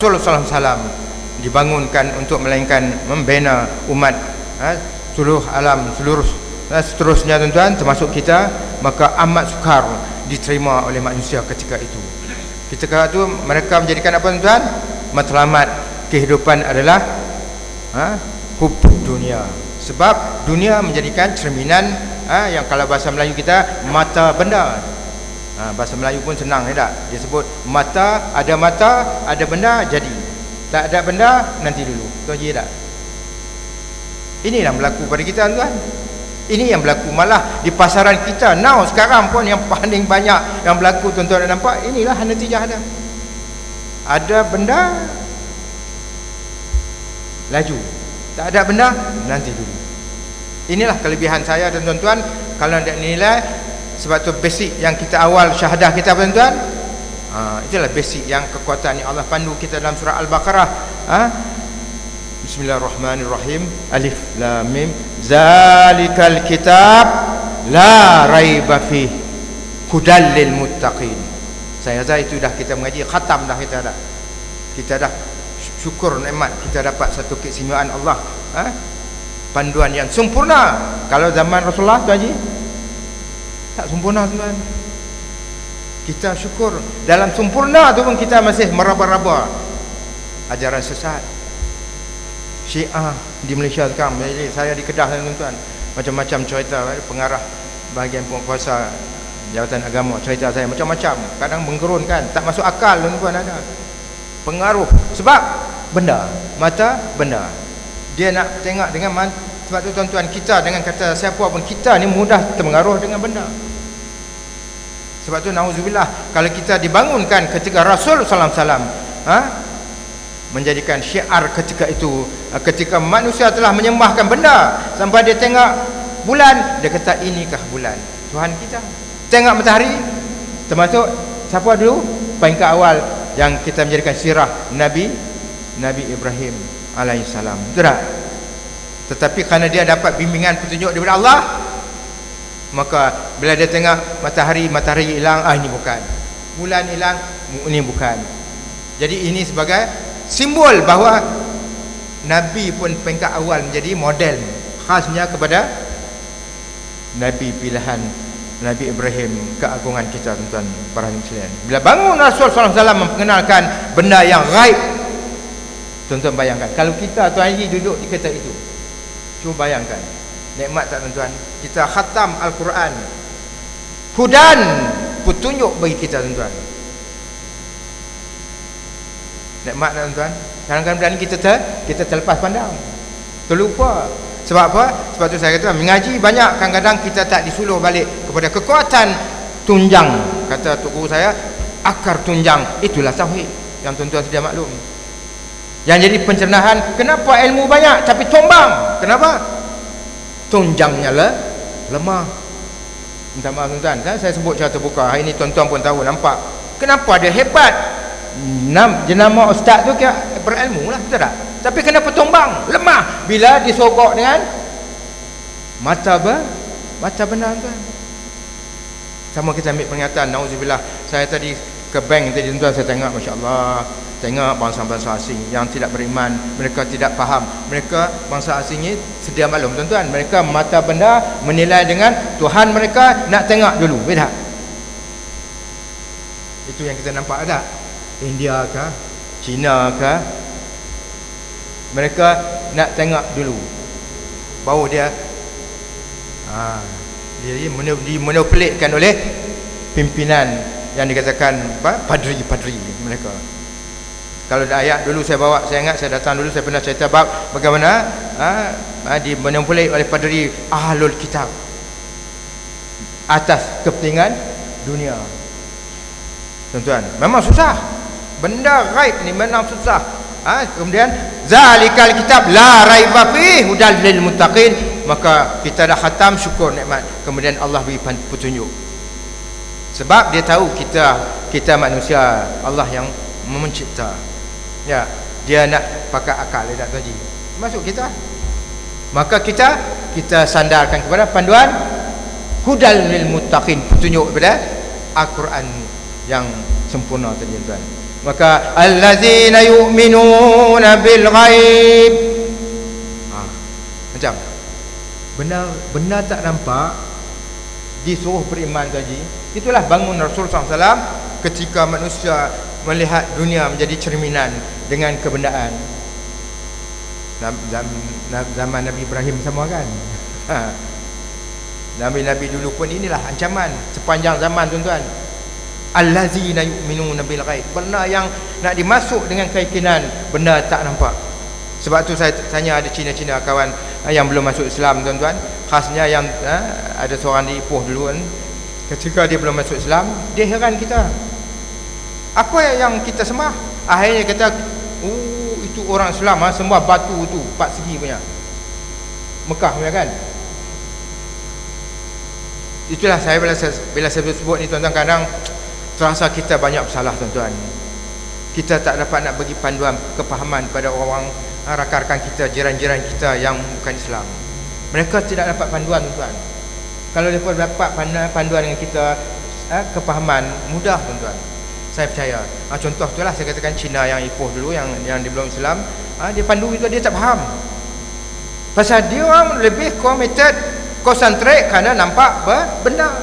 Rasulullah SAW dibangunkan untuk melainkan membina umat seluruh alam, seluruh seterusnya tuan-tuan, termasuk kita, maka amat sukar diterima oleh manusia ketika itu. Ketika itu mereka menjadikan apa tuan-tuan? Matlamat kehidupan adalah hub dunia. Sebab dunia menjadikan cerminan yang kalau bahasa Melayu kita mata benda. Bahasa Melayu pun senang tak? Dia sebut mata, ada benda jadi. Tak ada benda nanti dulu. Tuan je tak? Inilah berlaku pada kita tuan. Ini yang berlaku malah di pasaran kita now sekarang pun yang paling banyak yang berlaku tuan-tuan dah nampak. Inilah natijah dia. Ada benda laju. Tak ada benda nanti dulu. Inilah kelebihan saya dan tuan-tuan kalau nak nilai. Sebab tu basic yang kita awal syahadah kita tuan-tuan, itulah basic yang kekuatan yang Allah pandu kita dalam surah Al-Baqarah. Bismillahirrahmanirrahim. Alif lam mim. Zalikal kitab la raiba fih hudal lil muttaqin. Saya rasa itu dah kita mengaji khatam dah kita dah. Kita dah syukur nikmat kita dapat satu keistimewaan Allah. Panduan yang sempurna. Kalau zaman Rasulullah tu Haji tak sempurna tuan. Kita syukur dalam sempurna tu pun kita masih meraba-raba ajaran sesat Syiah di Malaysia sekarang. Jadi saya di Kedah tuan-tuan, macam-macam cerita pengarah bahagian penguasa jawatan agama cerita saya macam-macam, kadang menggerunkan, tak masuk akal tuan-tuan. Ada pengaruh sebab benda mata benda dia nak tengok dengan sebab tu tuan-tuan, kita dengan kata siapa pun kita ni mudah terpengaruh dengan benda. Sebab tu nauzubillah kalau kita dibangunkan ketika Rasul sallallahu alaihi wasallam menjadikan syiar ketika itu, ketika manusia telah menyembahkan benda sampai dia tengok bulan, dia kata inikah bulan Tuhan kita. Tengok matahari, termasuk siapa dulu peringkat awal yang kita menjadikan sirah Nabi Ibrahim alaihissalam, betul tak? Tetapi kerana dia dapat bimbingan petunjuk daripada Allah, maka bila dia tengok matahari hilang, ini bukan, bulan hilang, ini bukan. Jadi ini sebagai simbol bahawa Nabi pun peringkat awal menjadi model khasnya kepada Nabi pilihan Nabi Ibrahim, keagungan kita tuan-tuan para muslimin. Bila bangun Rasul sallallahu alaihi wasallam memperkenalkan benda yang gaib, tuan-tuan bayangkan kalau kita tuan Haji duduk di kereta itu, cuba bayangkan nikmat tak tuan-tuan? Kita khatam Al-Quran, hudan, petunjuk bagi kita tuan-tuan. Nikmat tak tuan-tuan? Kadang-kadang kita terlepas pandang, terlupa. Sebab apa? Sebab tu saya kata mengaji banyak, kadang-kadang kita tak disuluh balik kepada kekuatan tunjang. Kata tok guru saya, akar tunjang itulah tauhid, yang tuan-tuan sedia maklum. Yang jadi pencerahan, kenapa ilmu banyak tapi tombang? Kenapa? Tunjangnya lemah. Minta maaf tuan-tuan, saya sebut secara terbuka. Hari ini tuan-tuan pun tahu, nampak kenapa dia hebat. Jenama ustaz tu kira berilmu lah, betul tak? Tapi kenapa tombang? Lemah bila disogok dengan mata benar tuan. Sama kita ambil peringatan, nauzubillah. Saya tadi ke bank tadi tuan, saya tengok masya-Allah, tengok bangsa-bangsa asing yang tidak beriman, mereka tidak faham. Mereka bangsa asing ni sedia maklum tuan-tuan, mereka mata benda menilai dengan Tuhan mereka, nak tengok dulu, betul tak? Itu yang kita nampak tak? India kah, China kah, mereka nak tengok dulu baru dia dimanipulkan oleh pimpinan yang dikatakan padri-padri mereka. Kalau ada ayat dulu saya bawa, saya ingat saya datang dulu saya pernah cerita bab bagaimana dimanipulasi oleh padri ahlul kitab atas kepentingan dunia. Tuan-tuan, memang susah. Benda gaib ni memang susah. Kemudian zalikal kitab la raiba fihi hudal lil muttaqin, maka kita dah khatam, syukur nikmat. Kemudian Allah beri petunjuk. Sebab dia tahu kita manusia, Allah yang mencipta. Ya, dia nak pakai akal, dia tak tahu. Masuk kita. Maka kita sandarkan kepada panduan hudal lil muttaqin, petunjuk kepada Al-Quran yang sempurna tadi tuan. Maka allazina yu'minuna bil ghaib. Macam benar tak nampak, disuruh beriman tadi. Itulah bangun Rasul SAW ketika manusia melihat dunia menjadi cerminan dengan kebenaran. Zaman Nabi Ibrahim sama kan. Nabi-nabi dulu pun inilah ancaman sepanjang zaman, tuan-tuan. Allazina yu'minuna bil ghaib. Benar yang nak dimasuk dengan keyakinan, benar tak nampak. Sebab tu saya tanya ada Cina-Cina kawan yang belum masuk Islam, tuan-tuan. Khasnya yang ada seorang di Ipoh dulu kan, ketika dia belum masuk Islam, dia heran kita. Apa yang kita sembah? Akhirnya kata, itu orang Islam sembah batu tu 4 segi punya, Mekah punya kan. Itulah saya bila saya sebut ni, tuan-tuan, kadang terasa kita banyak bersalah, tuan-tuan. Kita tak dapat nak bagi panduan kepahaman pada orang rakan-rakan kita, jiran-jiran kita yang bukan Islam. Mereka tidak dapat panduan, tuan-tuan. Kalau mereka dapat panduan dengan kita, kepahaman mudah, tuan-tuan. Saya percaya. Contoh tu lah saya katakan Cina yang Ipoh dulu, yang dia belum Islam, dia pandu itu dia tak faham. Pasal dia orang lebih committed, concentrate kerana nampak benda.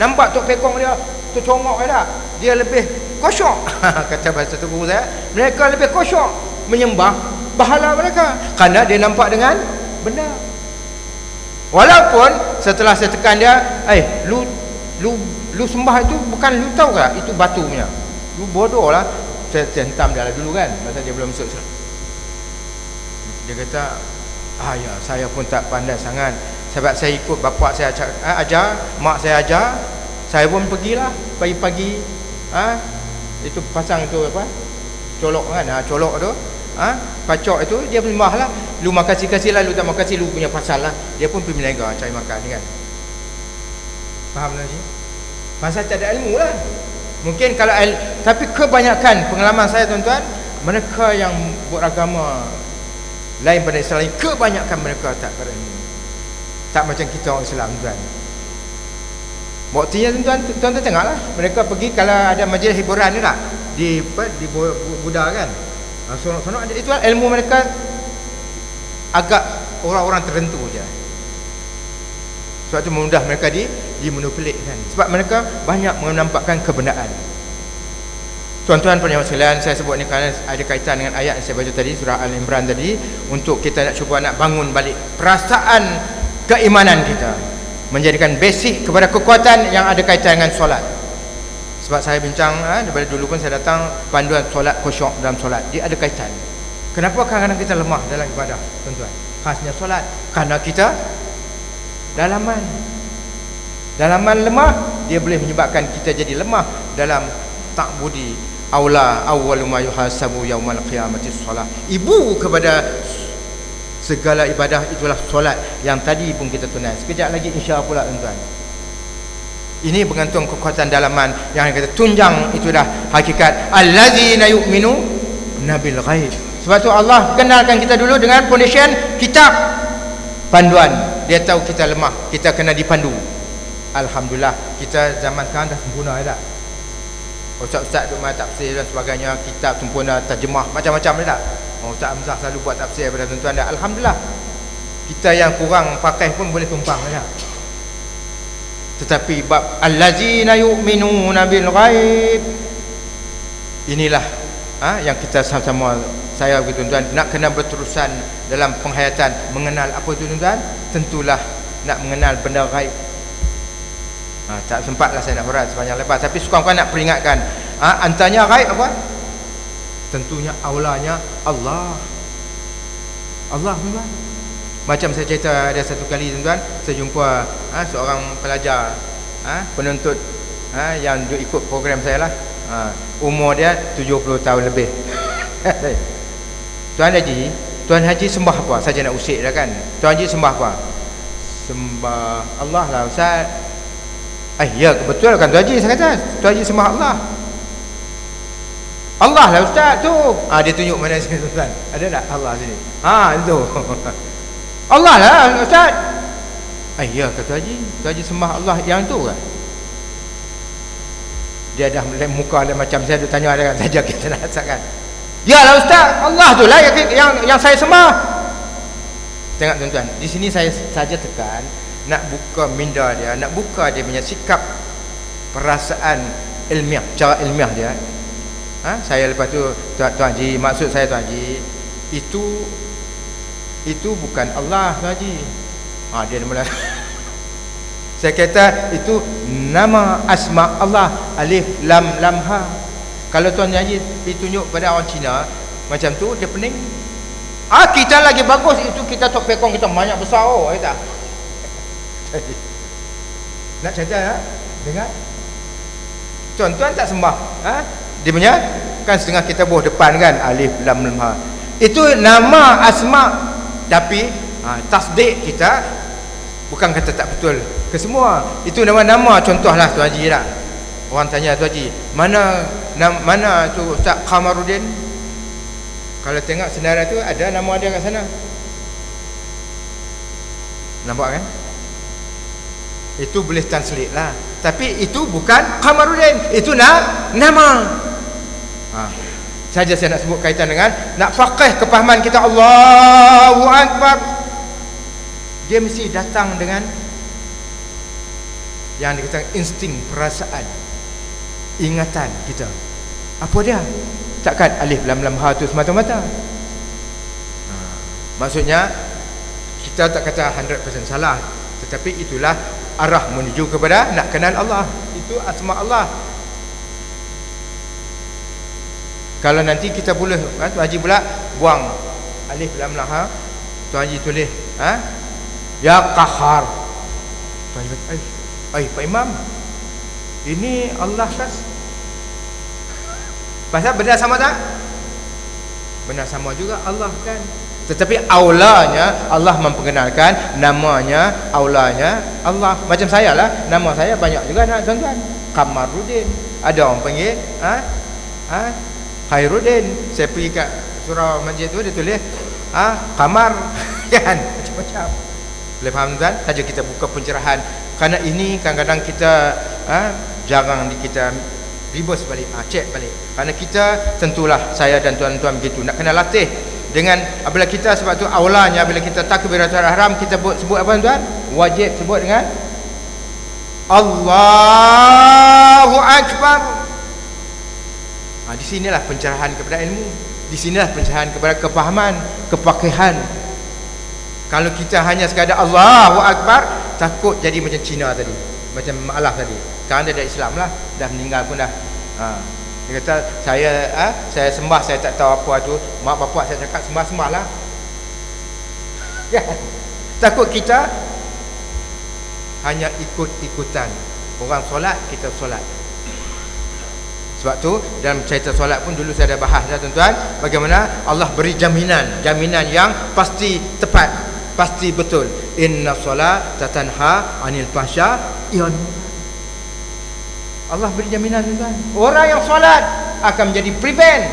Nampak Tok Pekong dia tercongok dah. Dia lebih khusyuk. Kata bahasa tu guru saya, mereka lebih khusyuk menyembah bahala mereka kerana dia nampak dengan benda. Walaupun setelah saya tekan dia, lu sembah itu bukan lu tahu ke itu batu punya. Lu bodoh lah. Saya hentam dia lah dulu kan, masa dia belum masuk Islam. Dia kata, ya saya pun tak pandai sangat, sebab saya ikut bapa saya ajar, mak saya ajar. Saya pun pergilah pagi-pagi, itu pasang itu apa, colok kan, colok tu, pacok itu dia sembah lah. Lu makasih-kasih lah, lu tak makasih lu punya pasal lah. Dia pun pergi meniaga cari makan kan. Faham tak sih? Pasal tak ada ilmu lah. Mungkin kalau tapi kebanyakan pengalaman saya, tuan-tuan, mereka yang beragama lain pada Islam, kebanyakan mereka tak berilmu. Tak macam kita orang Islam, tuan. Buktinya, tuan-tuan tengoklah, mereka pergi kalau ada majlis hiburan ni tak di Buddha kan, sonok-sonok ada itu, ilmu mereka agak orang-orang tertentu je. Sebab itu mudah mereka dimanipulkan, sebab mereka banyak menampakkan kebenaran. Tuan-tuan pendengar sekalian, saya sebut ni kerana ada kaitan dengan ayat yang saya baca tadi, surah Al-Imran tadi, untuk kita nak cuba nak bangun balik perasaan keimanan kita, menjadikan basic kepada kekuatan yang ada kaitan dengan solat. Sebab saya bincang daripada dulu pun saya datang panduan solat, khusyuk dalam solat, dia ada kaitan. Kenapa kadang-kadang kita lemah dalam ibadah, tuan-tuan? Khasnya solat, kerana kita dalaman lemah, dia boleh menyebabkan kita jadi lemah dalam ta'budi. Awwalu ma yuhasabu yaumal qiyamati shalah. Ibu kepada segala ibadah itulah solat, yang tadi pun kita tunai. Sekejap lagi insya-Allah pula, tuan-tuan. Ini bergantung kekuatan dalaman yang kita tunjang, itu dah hakikat allazina yu'minu nabil ghaib. Sebab tu Allah kenalkan kita dulu dengan foundation kitab, panduan. Dia tahu kita lemah, kita kena dipandu. Alhamdulillah, kita zaman sekarang dah sempurna dah. Ustaz-ustaz duk main tafsir dan sebagainya, kitab sempurna, terjemah macam-macam dah. Ustaz Hamzah selalu buat tafsir pada tuan-tuan dah. Alhamdulillah. Kita yang kurang pakai pun boleh tumpang dah. Tetapi bab allazina yu'minuna bil ghaib, inilah yang kita sama-sama, saya begitu, tuan-tuan, nak kena berterusan dalam penghayatan mengenal apa itu, tuan-tuan. Tentulah nak mengenal benda ghaib. Tak sempatlah saya nak berat sepanjang lebar, tapi sekurang-kurang nak peringatkan, antaranya ghaib apa? Tentunya aulanya Allah, tuan-tuan. Macam saya cerita, ada satu kali, tuan-tuan, saya jumpa seorang pelajar, penuntut, yang duk ikut program saya lah. Umur dia 70 tahun lebih. Tuan Haji sembah apa? Saja nak usik dah kan. Tuan Haji sembah apa? Sembah Allah lah, Ustaz. Ya, betul kan Tuan Haji, saya kata Tuan Haji sembah Allah. Allah lah Ustaz tu. Dia tunjuk mana sini, tuan. Ada tak Allah sini? Itu. Allah lah Ustaz. Ya, kata Haji, Tuan Haji sembah Allah yang tu kan. Dia dah mulai muka dia macam saya tu tanya dia saja kita nak kan. Yalah ustaz, Allah tu lah yang saya sembah. Tengok tuan-tuan, di sini saya saja tekan nak buka minda dia, nak buka dia punya sikap perasaan ilmiah, cara ilmiah dia. Saya lepas tu Tuan Haji, maksud saya Tuan Haji, itu bukan Allah Tuan Haji. Dia mula saya kata itu nama asma Allah, alif lam lam ha. Kalau Tuan Haji ditunjuk pada orang Cina macam tu, dia pening. Kita lagi bagus, itu kita tok pekong kita banyak besar kita. Nak cerita ya? Dengar. Tuan-tuan tak sembah. Dia punya kan setengah kita bawah depan kan alif lam lam ha. Itu nama asma, tapi tasdik kita bukan kata tak betul ke semua. Itu nama-nama, contohlah Tuan Haji lah. Orang tanya Tuan Haji, mana tu Ustaz Qamaruddin? Kalau tengok senarai tu ada nama dia kat sana. Nampak kan? Itu boleh translate lah. Tapi itu bukan Qamaruddin, itu nama. Saja saya nak sebut kaitan dengan nak faqih kepahaman kita. Allahu Akbar, dia mesti datang dengan yang dikatakan insting, perasaan, ingatan kita. Apa dia? Takkan alif lam lam ha tu semata-mata. Maksudnya kita tak kata 100% salah, tetapi itulah arah menuju kepada nak kenal Allah. Itu asma Allah. Kalau nanti kita boleh, Tuan Haji pula buang alif lam lam ha, Tuan Haji tulis ya Qahhar. Tuan Haji kata, Pak Imam, ini Allah kan? Pasal benda sama tak? Benda sama juga Allah kan. Tetapi aulanya Allah memperkenalkan namanya, aulanya Allah. Macam saya lah, nama saya banyak juga nak tuan-tuan. Qamaruddin. Ada orang panggil Khairuddin. Saya pergi kat surau masjid tu, dia tulis Qamar kan, macam-macam. Boleh faham tuan? Saja kita buka pencerahan. Kerana ini kadang-kadang kita jarang kita reverse balik, cek balik. Kerana kita tentulah saya dan tuan-tuan begitu nak kena latih dengan apabila kita, sebab tu awalnya bila kita takbiratul ihram kita sebut apa tuan? Wajib sebut dengan Allahu Akbar. Di sinilah pencerahan kepada ilmu. Di sinilah pencerahan kepada kepahaman, kepakihan. Kalau kita hanya sekadar Allahu Akbar, takut jadi macam Cina tadi, macam Ma'alaf tadi. Sekarang dia dah Islam lah, dah meninggal pun dah. Dia kata saya sembah, saya tak tahu apa tu. Mak bapak saya cakap sembah-sembah lah. Takut kita hanya ikut-ikutan. Orang solat, kita solat. Sebab tu dalam cerita solat pun dulu saya dah bahas dah tuan-tuan, bagaimana Allah beri jaminan yang pasti tepat, pasti betul. Inna solat tatanha anil fahsya. Allah beri jaminan tuan-tuan. Orang yang solat akan menjadi prevent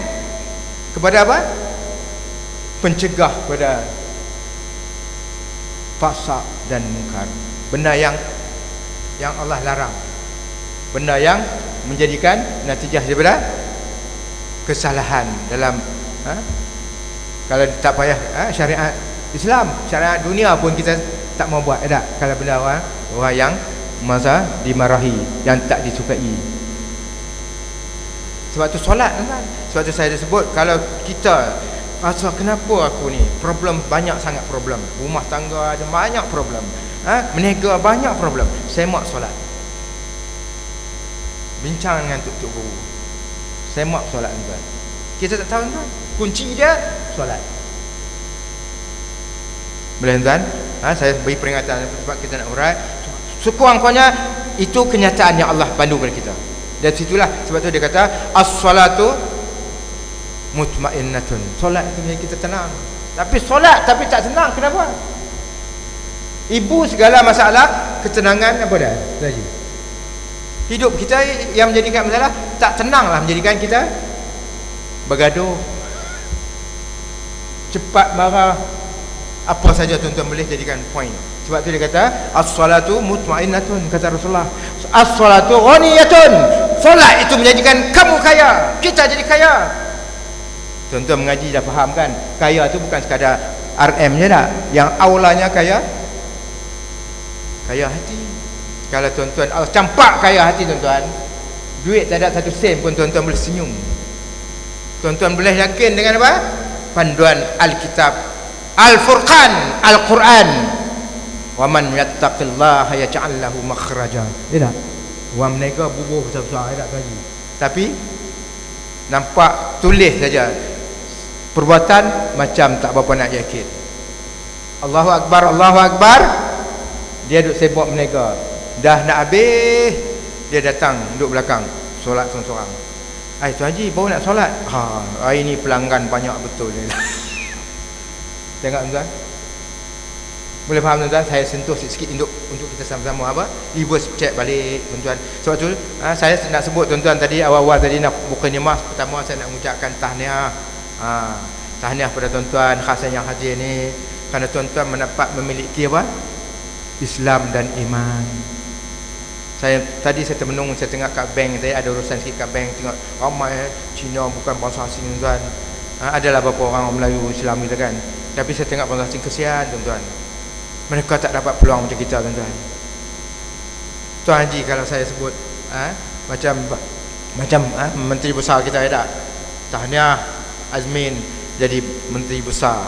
kepada apa? Pencegah kepada fahsya dan munkar. Benda yang Allah larang. Benda yang menjadikan natijah daripada kesalahan dalam kalau tak payah syariat Islam, syariat dunia pun kita tak mau buat tak, kalau benda orang yang masa dimarahi, yang tak disukai. Sebab tu solat kan. Sebab tu saya dah sebut, kalau kita rasa kenapa aku ni problem, banyak sangat problem, rumah tangga ada banyak problem, meniaga banyak problem, semak solat. Bincang dengan tuk guru, semak solat tuan. Kita tak tahu tuan, kunci dia solat. Boleh tuan? Saya beri peringatan sebab kita nak urai. Sekurang-kurangnya itu kenyataan yang Allah pandu kepada kita. Dan situlah sebab tu dia kata as-salatu mutmainnatun. Solat itu biar kita tenang. Tapi solat tapi tak tenang, kenapa? Ibu segala masalah, ketenangan apa dah? Lagi. Hidup kita yang menjadikan masalah tak tenanglah, menjadikan kita bergaduh, cepat marah, apa saja tuan-tuan boleh jadikan point. Sebab tu dia kata as-salatu mutmainnatun, kata Rasulullah. As-salatu ghaniyatun. Solat itu menjadikan kamu kaya, kita jadi kaya. Tuan-tuan mengaji dah faham kan? Kaya tu bukan sekadar RM je tak. Yang aulanya kaya hati. Kalau tuan-tuan Allah campak kaya hati tuan-tuan, duit tak ada satu sen pun tuan-tuan boleh senyum. Tuan-tuan boleh yakin dengan apa? Panduan Alkitab Al-Furqan, Al-Quran. Wa man yattaqillaha yaj'al lahu makhraja. Tak? Wang mereka bubuh besar-besar tak gaji. Tapi nampak tulis saja. Perbuatan macam tak berapa nak yakin. Allahu Akbar, Allahu Akbar. Dia duduk sibuk menega. Dah nak habis, dia datang duduk belakang solat seorang-seorang. Tuan Haji baru nak solat. Hari ni pelanggan banyak betul ni. Tengok tuan. Boleh faham tuan-tuan? Saya sentuh sikit untuk kita sama-sama apa? Reverse check balik tuan-tuan. Sebab tu saya nak sebut tuan-tuan tadi awal-awal tadi nak buka nyemas. Pertama saya nak mengucapkan tahniah. Tahniah pada tuan-tuan khasnya yang hadir ni, kerana tuan-tuan mendapat memiliki apa? Islam dan iman. Saya termenung, saya tengok kat bank, saya ada urusan sikit kat bank, tengok ramai Cina bukan bangsa asing tuan. Adalah beberapa orang Melayu Islam kita kan. Tapi saya tengok bangsa asing, kesian tuan-tuan. Mereka tak dapat peluang macam kita tuan-tuan. Tuan Haji kalau saya sebut macam menteri besar kita tak. Tahniah Azmin jadi menteri besar.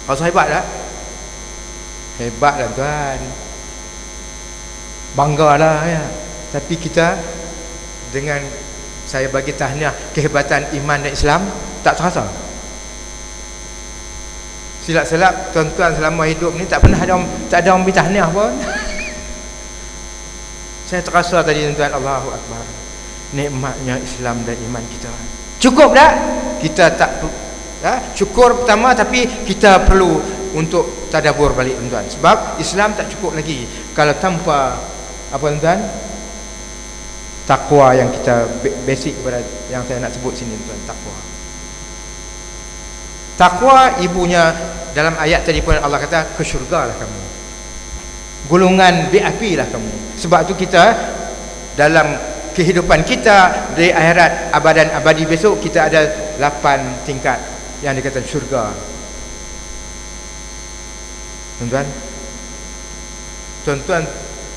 Rasa hebat tak? Hebat lah tuan. Banggalah ya. Tapi kita dengan saya bagi tahniah kehebatan iman dan Islam tak terasa. Silap-silap tuan-tuan selama hidup ni tak pernah ada orang beri tahniah pun. Saya terasa tadi tuan-tuan, Allahu Akbar. Nikmatnya Islam dan iman kita. Cukup tak? Kita tak syukur pertama, tapi kita perlu untuk tadabbur balik tuan-tuan. Sebab Islam tak cukup lagi kalau tanpa apa tuan-tuan? Takwa yang kita basic pada yang saya nak sebut sini tuan, takwa. Takwa ibunya dalam ayat tadi pun Allah kata ke syurgalah kamu. Golongan VIP lah kamu. Sebab tu kita dalam kehidupan kita di akhirat abadan abadi besok kita ada 8 tingkat yang dikatakan syurga. Tuan-tuan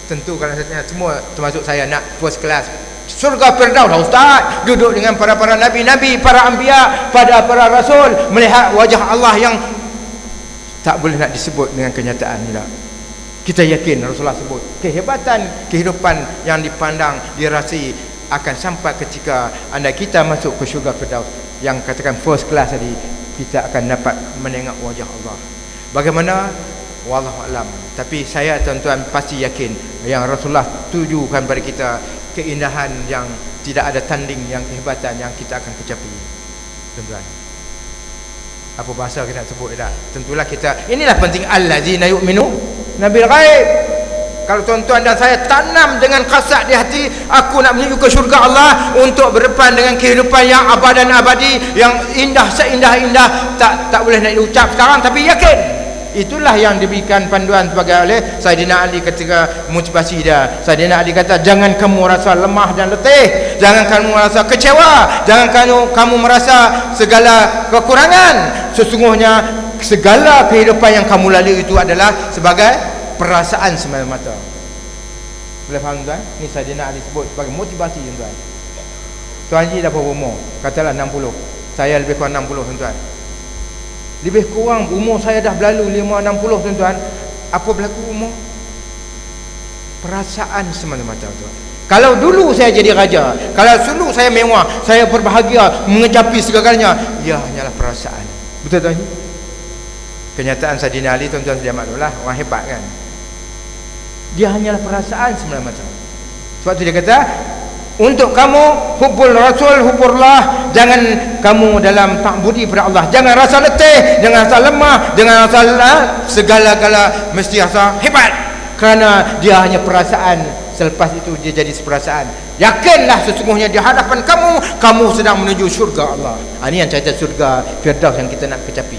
tentu kalau saya semua termasuk saya nak first class surga Firdaus lah ustaz, duduk dengan para nabi-nabi, para anbiya, pada para rasul, melihat wajah Allah yang tak boleh nak disebut dengan kenyataan ni lah. Kita yakin Rasulullah sebut kehebatan kehidupan yang dipandang, dirasai akan sampai ketika anda kita masuk ke syurga Firdaus yang katakan first class tadi, kita akan dapat menengok wajah Allah. Bagaimana? Wallahu alam. Tapi saya tuan-tuan pasti yakin yang Rasulullah tujukan pada kita keindahan yang tidak ada tanding, yang kehebatan yang kita akan kecapi tuan-tuan. Apa bahasa kita nak sebut tak? Tentulah kita, inilah penting allazina yu'minu nabil ghaib. Kalau tuan-tuan dan saya tanam dengan kasat di hati, aku nak menuju ke syurga Allah untuk berdepan dengan kehidupan yang abadan abadi, yang indah seindah-indah, tak boleh nak diucap sekarang, tapi yakin. Itulah yang diberikan panduan sebagai oleh Saidina Ali ketika motivasi dia. Saidina Ali kata, jangan kamu rasa lemah dan letih, jangan kamu rasa kecewa, jangan kamu merasa segala kekurangan. Sesungguhnya segala kehidupan yang kamu lalui itu adalah sebagai perasaan semata-mata. Boleh faham tuan? Ini Saidina Ali sebut sebagai motivasi tuan. Tuan Haji dah berapa umur? Katalah 60. Saya lebih kurang 60 tuan. Lebih kurang umur saya dah berlalu 5-60 tuan-tuan. Apa berlaku umur? Perasaan semata-mata tuan. Kalau dulu saya jadi raja, kalau dulu saya mewah, saya berbahagia, mengecapi segalanya, ia hanyalah perasaan. Betul tuan? Kenyataan Saidina Ali tuan-tuan sedia maklumlah, orang hebat kan. Dia hanyalah perasaan semata-mata. Sebab tu dia kata, untuk kamu hubbul rasul hubbullah, jangan kamu dalam ta'budi pada Allah, jangan rasa letih, jangan rasa lemah, jangan rasa segala-gala mesti rasa hebat, kerana dia hanya perasaan. Selepas itu dia jadi perasaan. Yakinlah sesungguhnya di hadapan kamu sedang menuju syurga Allah. Ini yang cerita syurga Firdaus yang kita nak kecapi.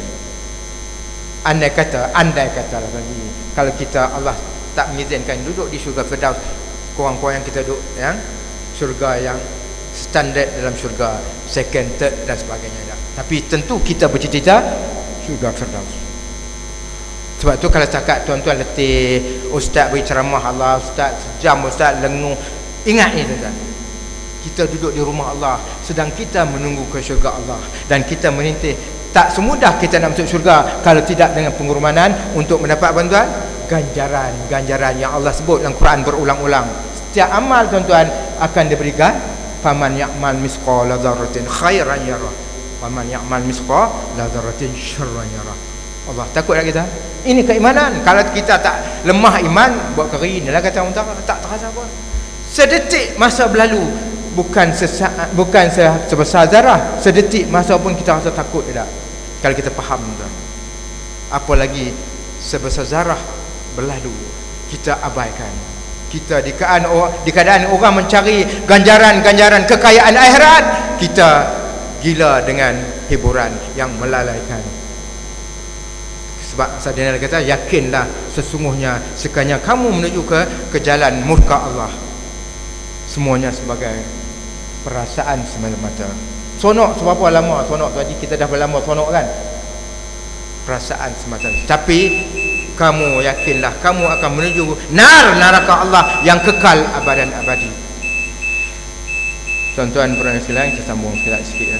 Andai kata lah lagi, kalau kita Allah tak mengizinkan duduk di syurga Firdaus, korang-korang yang kita duduk yang syurga yang standard dalam syurga second, third dan sebagainya. Tapi tentu kita bercita-cita syurga Firdaus. Sebab tu kalau cakap tuan-tuan letih, ustaz beri ceramah Allah, ustaz sejam, ustaz lenguh, ingat ni tuan-tuan, kita duduk di rumah Allah sedang kita menunggu ke syurga Allah, dan kita menintih. Tak semudah kita nak masuk syurga kalau tidak dengan pengorbanan untuk mendapat bantuan ganjaran yang Allah sebut dalam Quran berulang-ulang. Setiap amal tuan-tuan akan diberikan, faman ya'mal misqala dzarratin khairan yarah, faman ya'mal misqala dzarratin syarran yarah. Allah takut tak kita? Ini keimanan. Kalau kita tak lemah iman, buat kering lah kata orang tak terasa apa. Sedetik masa berlalu, bukan sesaat, bukan sebesar zarah, sedetik masa pun kita rasa takut tak? Kalau kita faham tuan. Apalagi sebesar zarah berlalu, kita abaikan. Kita di keadaan orang mencari ganjaran kekayaan akhirat, kita gila dengan hiburan yang melalaikan. Sebab Sadina kata, yakinlah sesungguhnya sekiranya kamu menuju ke jalan murka Allah, semuanya sebagai perasaan semata-mata. Sonok seberapa lama sonok tu, kita dah berlama sonok kan, perasaan semata. Tapi kamu yakinlah kamu akan menuju neraka Allah yang kekal abadan abadi. Tuan-tuan perhatian sekalian, kita sambung sikit ya.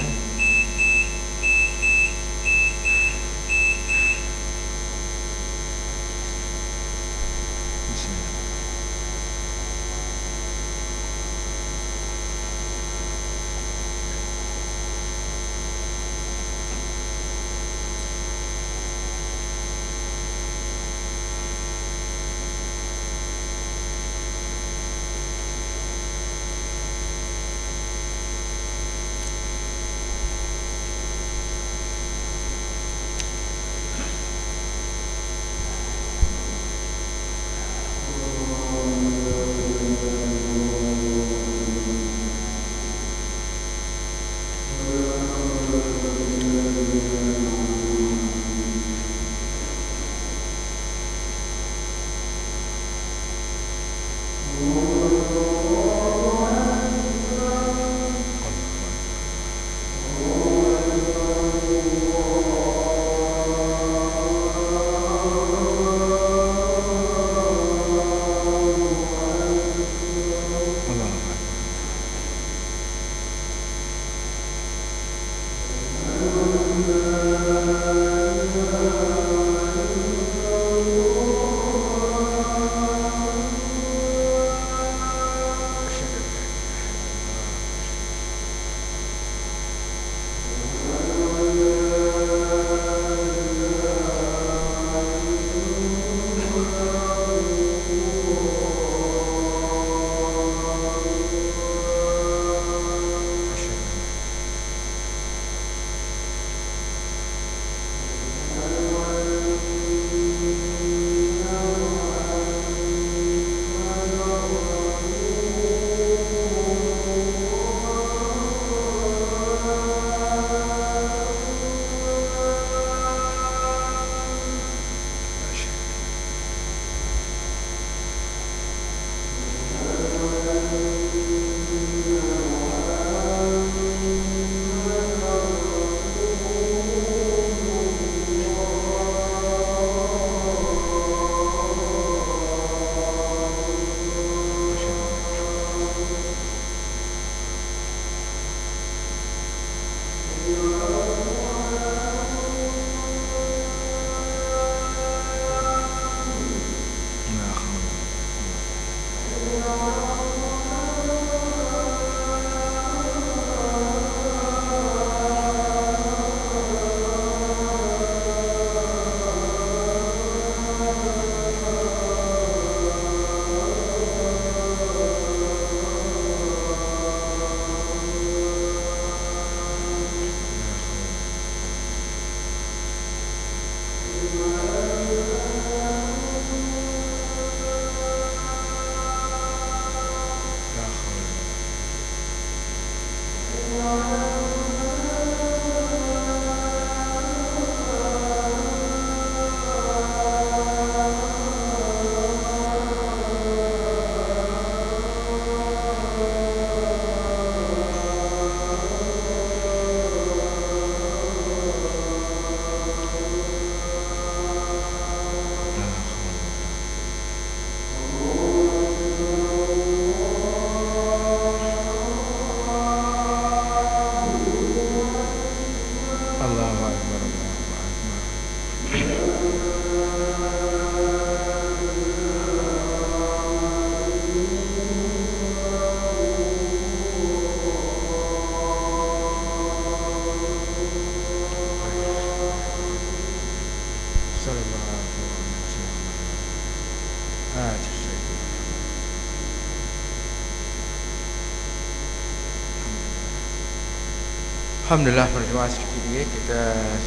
Alhamdulillah, berjemaah sikit lagi.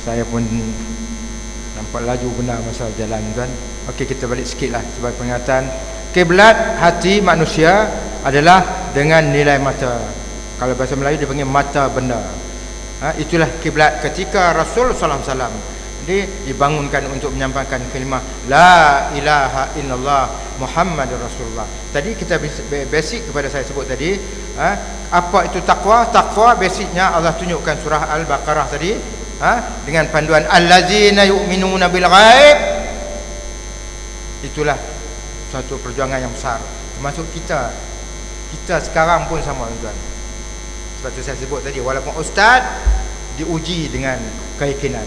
Saya pun nampak laju benar masa jalan tuan. Okey, kita balik sikit lah sebagai peringatan. Kiblat hati manusia adalah dengan nilai mata. Kalau bahasa Melayu dia panggil mata benda. Itulah kiblat ketika Rasul sallallahu alaihi wasallam dibangunkan untuk menyampaikan kalimah la ilaha illallah Muhammadur Rasulullah. Tadi kita basic kepada saya sebut tadi, apa itu takwa? Takwa basicnya Allah tunjukkan surah Al-Baqarah tadi, dengan panduan allazina yu'minuna bil ghaib. Itulah satu perjuangan yang besar, termasuk kita sekarang pun sama tuan. Sebab tu saya sebut tadi, walaupun ustaz diuji dengan keyakinan,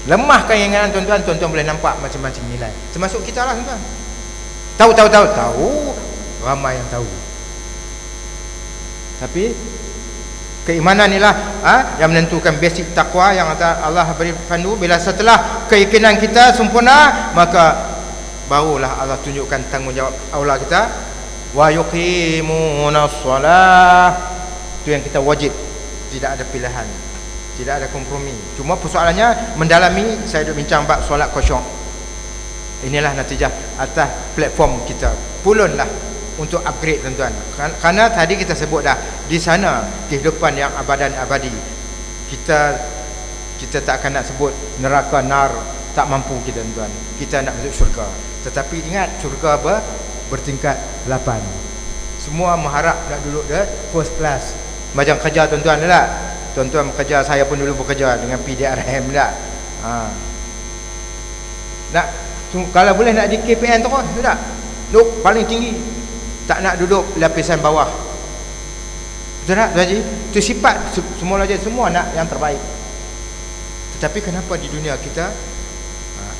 lemah keinginan tuan-tuan boleh nampak macam-macam nilai, termasuk kita lah tuan-tuan. Tahu, ramai yang tahu, tapi keimanan inilah yang menentukan basic takwa yang Allah beri pandu. Bila setelah keyakinan kita sempurna, maka barulah Allah tunjukkan tanggungjawab aula kita, wa yuqimunas shalah. Itu yang kita wajib, tidak ada pilihan, tidak ada kompromi. Cuma persoalannya mendalami. Saya duk bincang bab solat khusyuk. Inilah natijah atas platform kita. Pulunlah untuk upgrade tuan-tuan. Kerana tadi kita sebut dah, di sana kehidupan yang abadan abadi. Kita tak akan nak sebut neraka, nar, tak mampu kita tuan-tuan. Kita nak masuk syurga. Tetapi ingat, syurga bertingkat 8. Semua mengharap nak duduk the first class. Macam kerja tuan-tuan lah. Tuan-tuan bekerja, saya pun dulu bekerja dengan PDRM tak? Nak, kalau boleh nak di KPN terus tak? Duduk paling tinggi, tak nak duduk lapisan bawah. Betul tak Tuan Haji? Itu sifat semua raja, semua nak yang terbaik. Tetapi kenapa di dunia kita,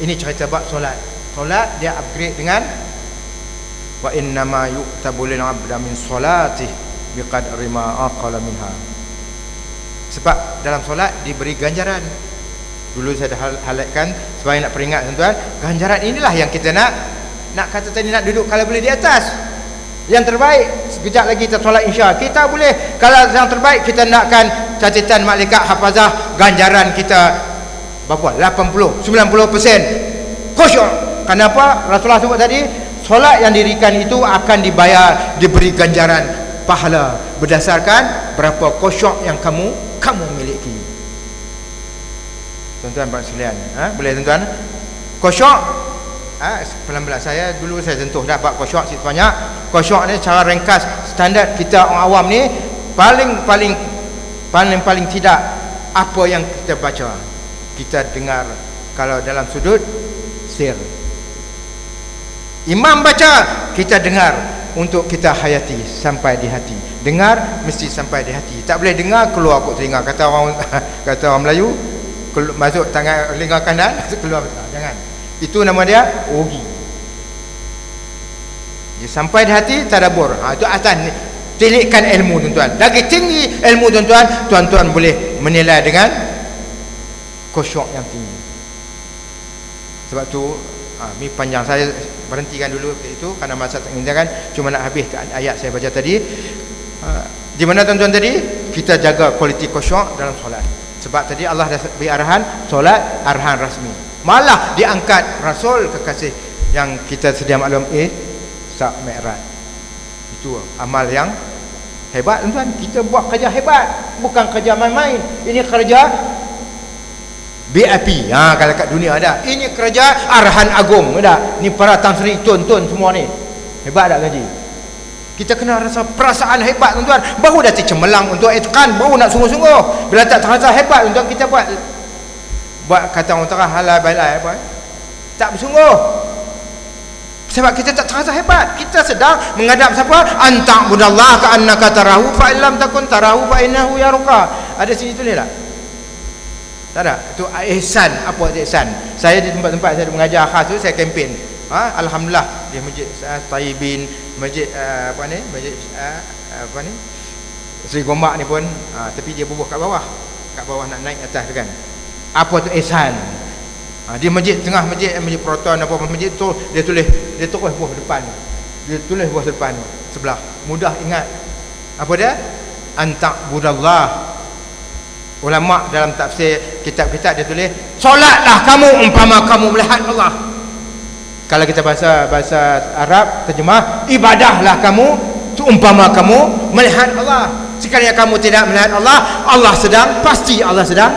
ini cerita bab solat. Solat dia upgrade dengan wa innama yu'tabu lil 'abda min solatih biqadri ma aqala minha. Sebab dalam solat diberi ganjaran. Dulu saya dah highlightkan supaya nak peringat tuan-tuan, ganjaran inilah yang kita nak kata tadi, nak duduk kalau boleh di atas. Yang terbaik, sekejap lagi kita solat insya, kita boleh, kalau yang terbaik kita nakkan catatan malaikat hafazah, ganjaran kita berapa? 80, 90% khusyuk. Kenapa? Rasulullah sebut tadi, solat yang dirikan itu akan dibayar, diberi ganjaran pahala berdasarkan berapa khusyuk yang kamu miliki. Tuan-tuan buat sekalian, boleh tuan-tuan? Khusyuk, pelan-pelan saya sentuh dah bab khusyuk sikit banyak. Khusyuk ni cara ringkas standard kita orang awam ni, paling tidak apa yang kita baca, kita dengar. Kalau dalam sudut sir, imam baca, kita dengar untuk kita hayati sampai di hati. Dengar mesti sampai di hati. Tak boleh dengar keluar kok telinga. Kata orang Melayu, masuk tangan telinga kanan, keluar. Jangan. Itu nama dia rugi. Dia sampai di hati, tadabbur. Itu atas tilikkan ilmu tuan-tuan. Lagi tinggi ilmu tuan-tuan, tuan-tuan boleh menilai dengan khusyuk yang tinggi. Sebab tu ni panjang, saya berhentikan dulu itu kerana masa tak menginginkan. Cuma nak habis ayat saya baca tadi. Di mana tuan-tuan tadi kita jaga kualiti khusyuk dalam solat. Sebab tadi Allah dah beri arahan solat, arahan rasmi. Malah diangkat Rasul kekasih yang kita sedia maklum, Isra Mi'raj. Itu amal yang hebat tuan-tuan. Kita buat kerja hebat, bukan kerja main-main. Ini kerja BIP. Kalau kat dunia ada. Ini kerja arahan agung ada. Ni para Tan Sri Tun semua ni. Hebat tak gaji? Kita kena rasa perasaan hebat tuan-tuan. Baru dah cemerlang untuk itqan, baru nak sungguh-sungguh. Bila tak terasa hebat tuan-tuan, kita buat kata orang terah halal balai apa? Tak bersungguh. Sebab kita tak terasa hebat. Kita sedang menghadap siapa? Anta'budallaha ka'annaka tarahu fa illam takun tarahu fa innahu yaruka. Ada sini tulis tak? Tak ada. Itu ihsan. Apa itu ihsan? Saya di tempat-tempat saya mengajar khas tu, saya kempen. Alhamdulillah di masjid Taibin, masjid masjid Seri Gombak ni pun, tapi dia bubuh kat bawah nak naik atas tu kan. Apa tu ihsan? Di masjid, tengah masjid Proton apa masjid tu, dia tulis buah depan. Dia tulis buah depan sebelah. Mudah ingat. Apa dia? Anta'budallah Ulama dalam tafsir kitab-kitab dia tulis, solatlah kamu umpama kamu melihat Allah. Kalau kita bahasa Arab terjemah, ibadahlah kamu umpama kamu melihat Allah. Sekiranya kamu tidak melihat Allah, Allah sedang, pasti Allah sedang.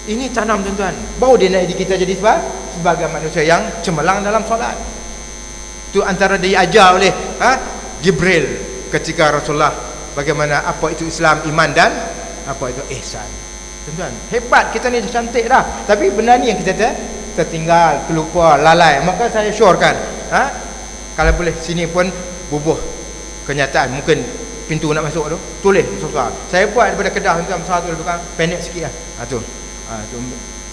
Ini tanam tuan-tuan. Baru dia nak didik kita jadi sebagai manusia yang cemerlang dalam solat. Itu antara diajar oleh Jibril ketika Rasulullah bagaimana apa itu Islam, iman dan apa itu ihsan. Tuan-tuan, hebat kita ni, cantik dah. Tapi benda ni yang kita tertinggal, terlupa, lalai. Maka saya syorkan, kalau boleh sini pun bubuh kenyataan. Mungkin pintu nak masuk tu tulis susah. Saya buat daripada Kedah tuan-tuan, besar tu lebih kurang pendek sikit lah. Tu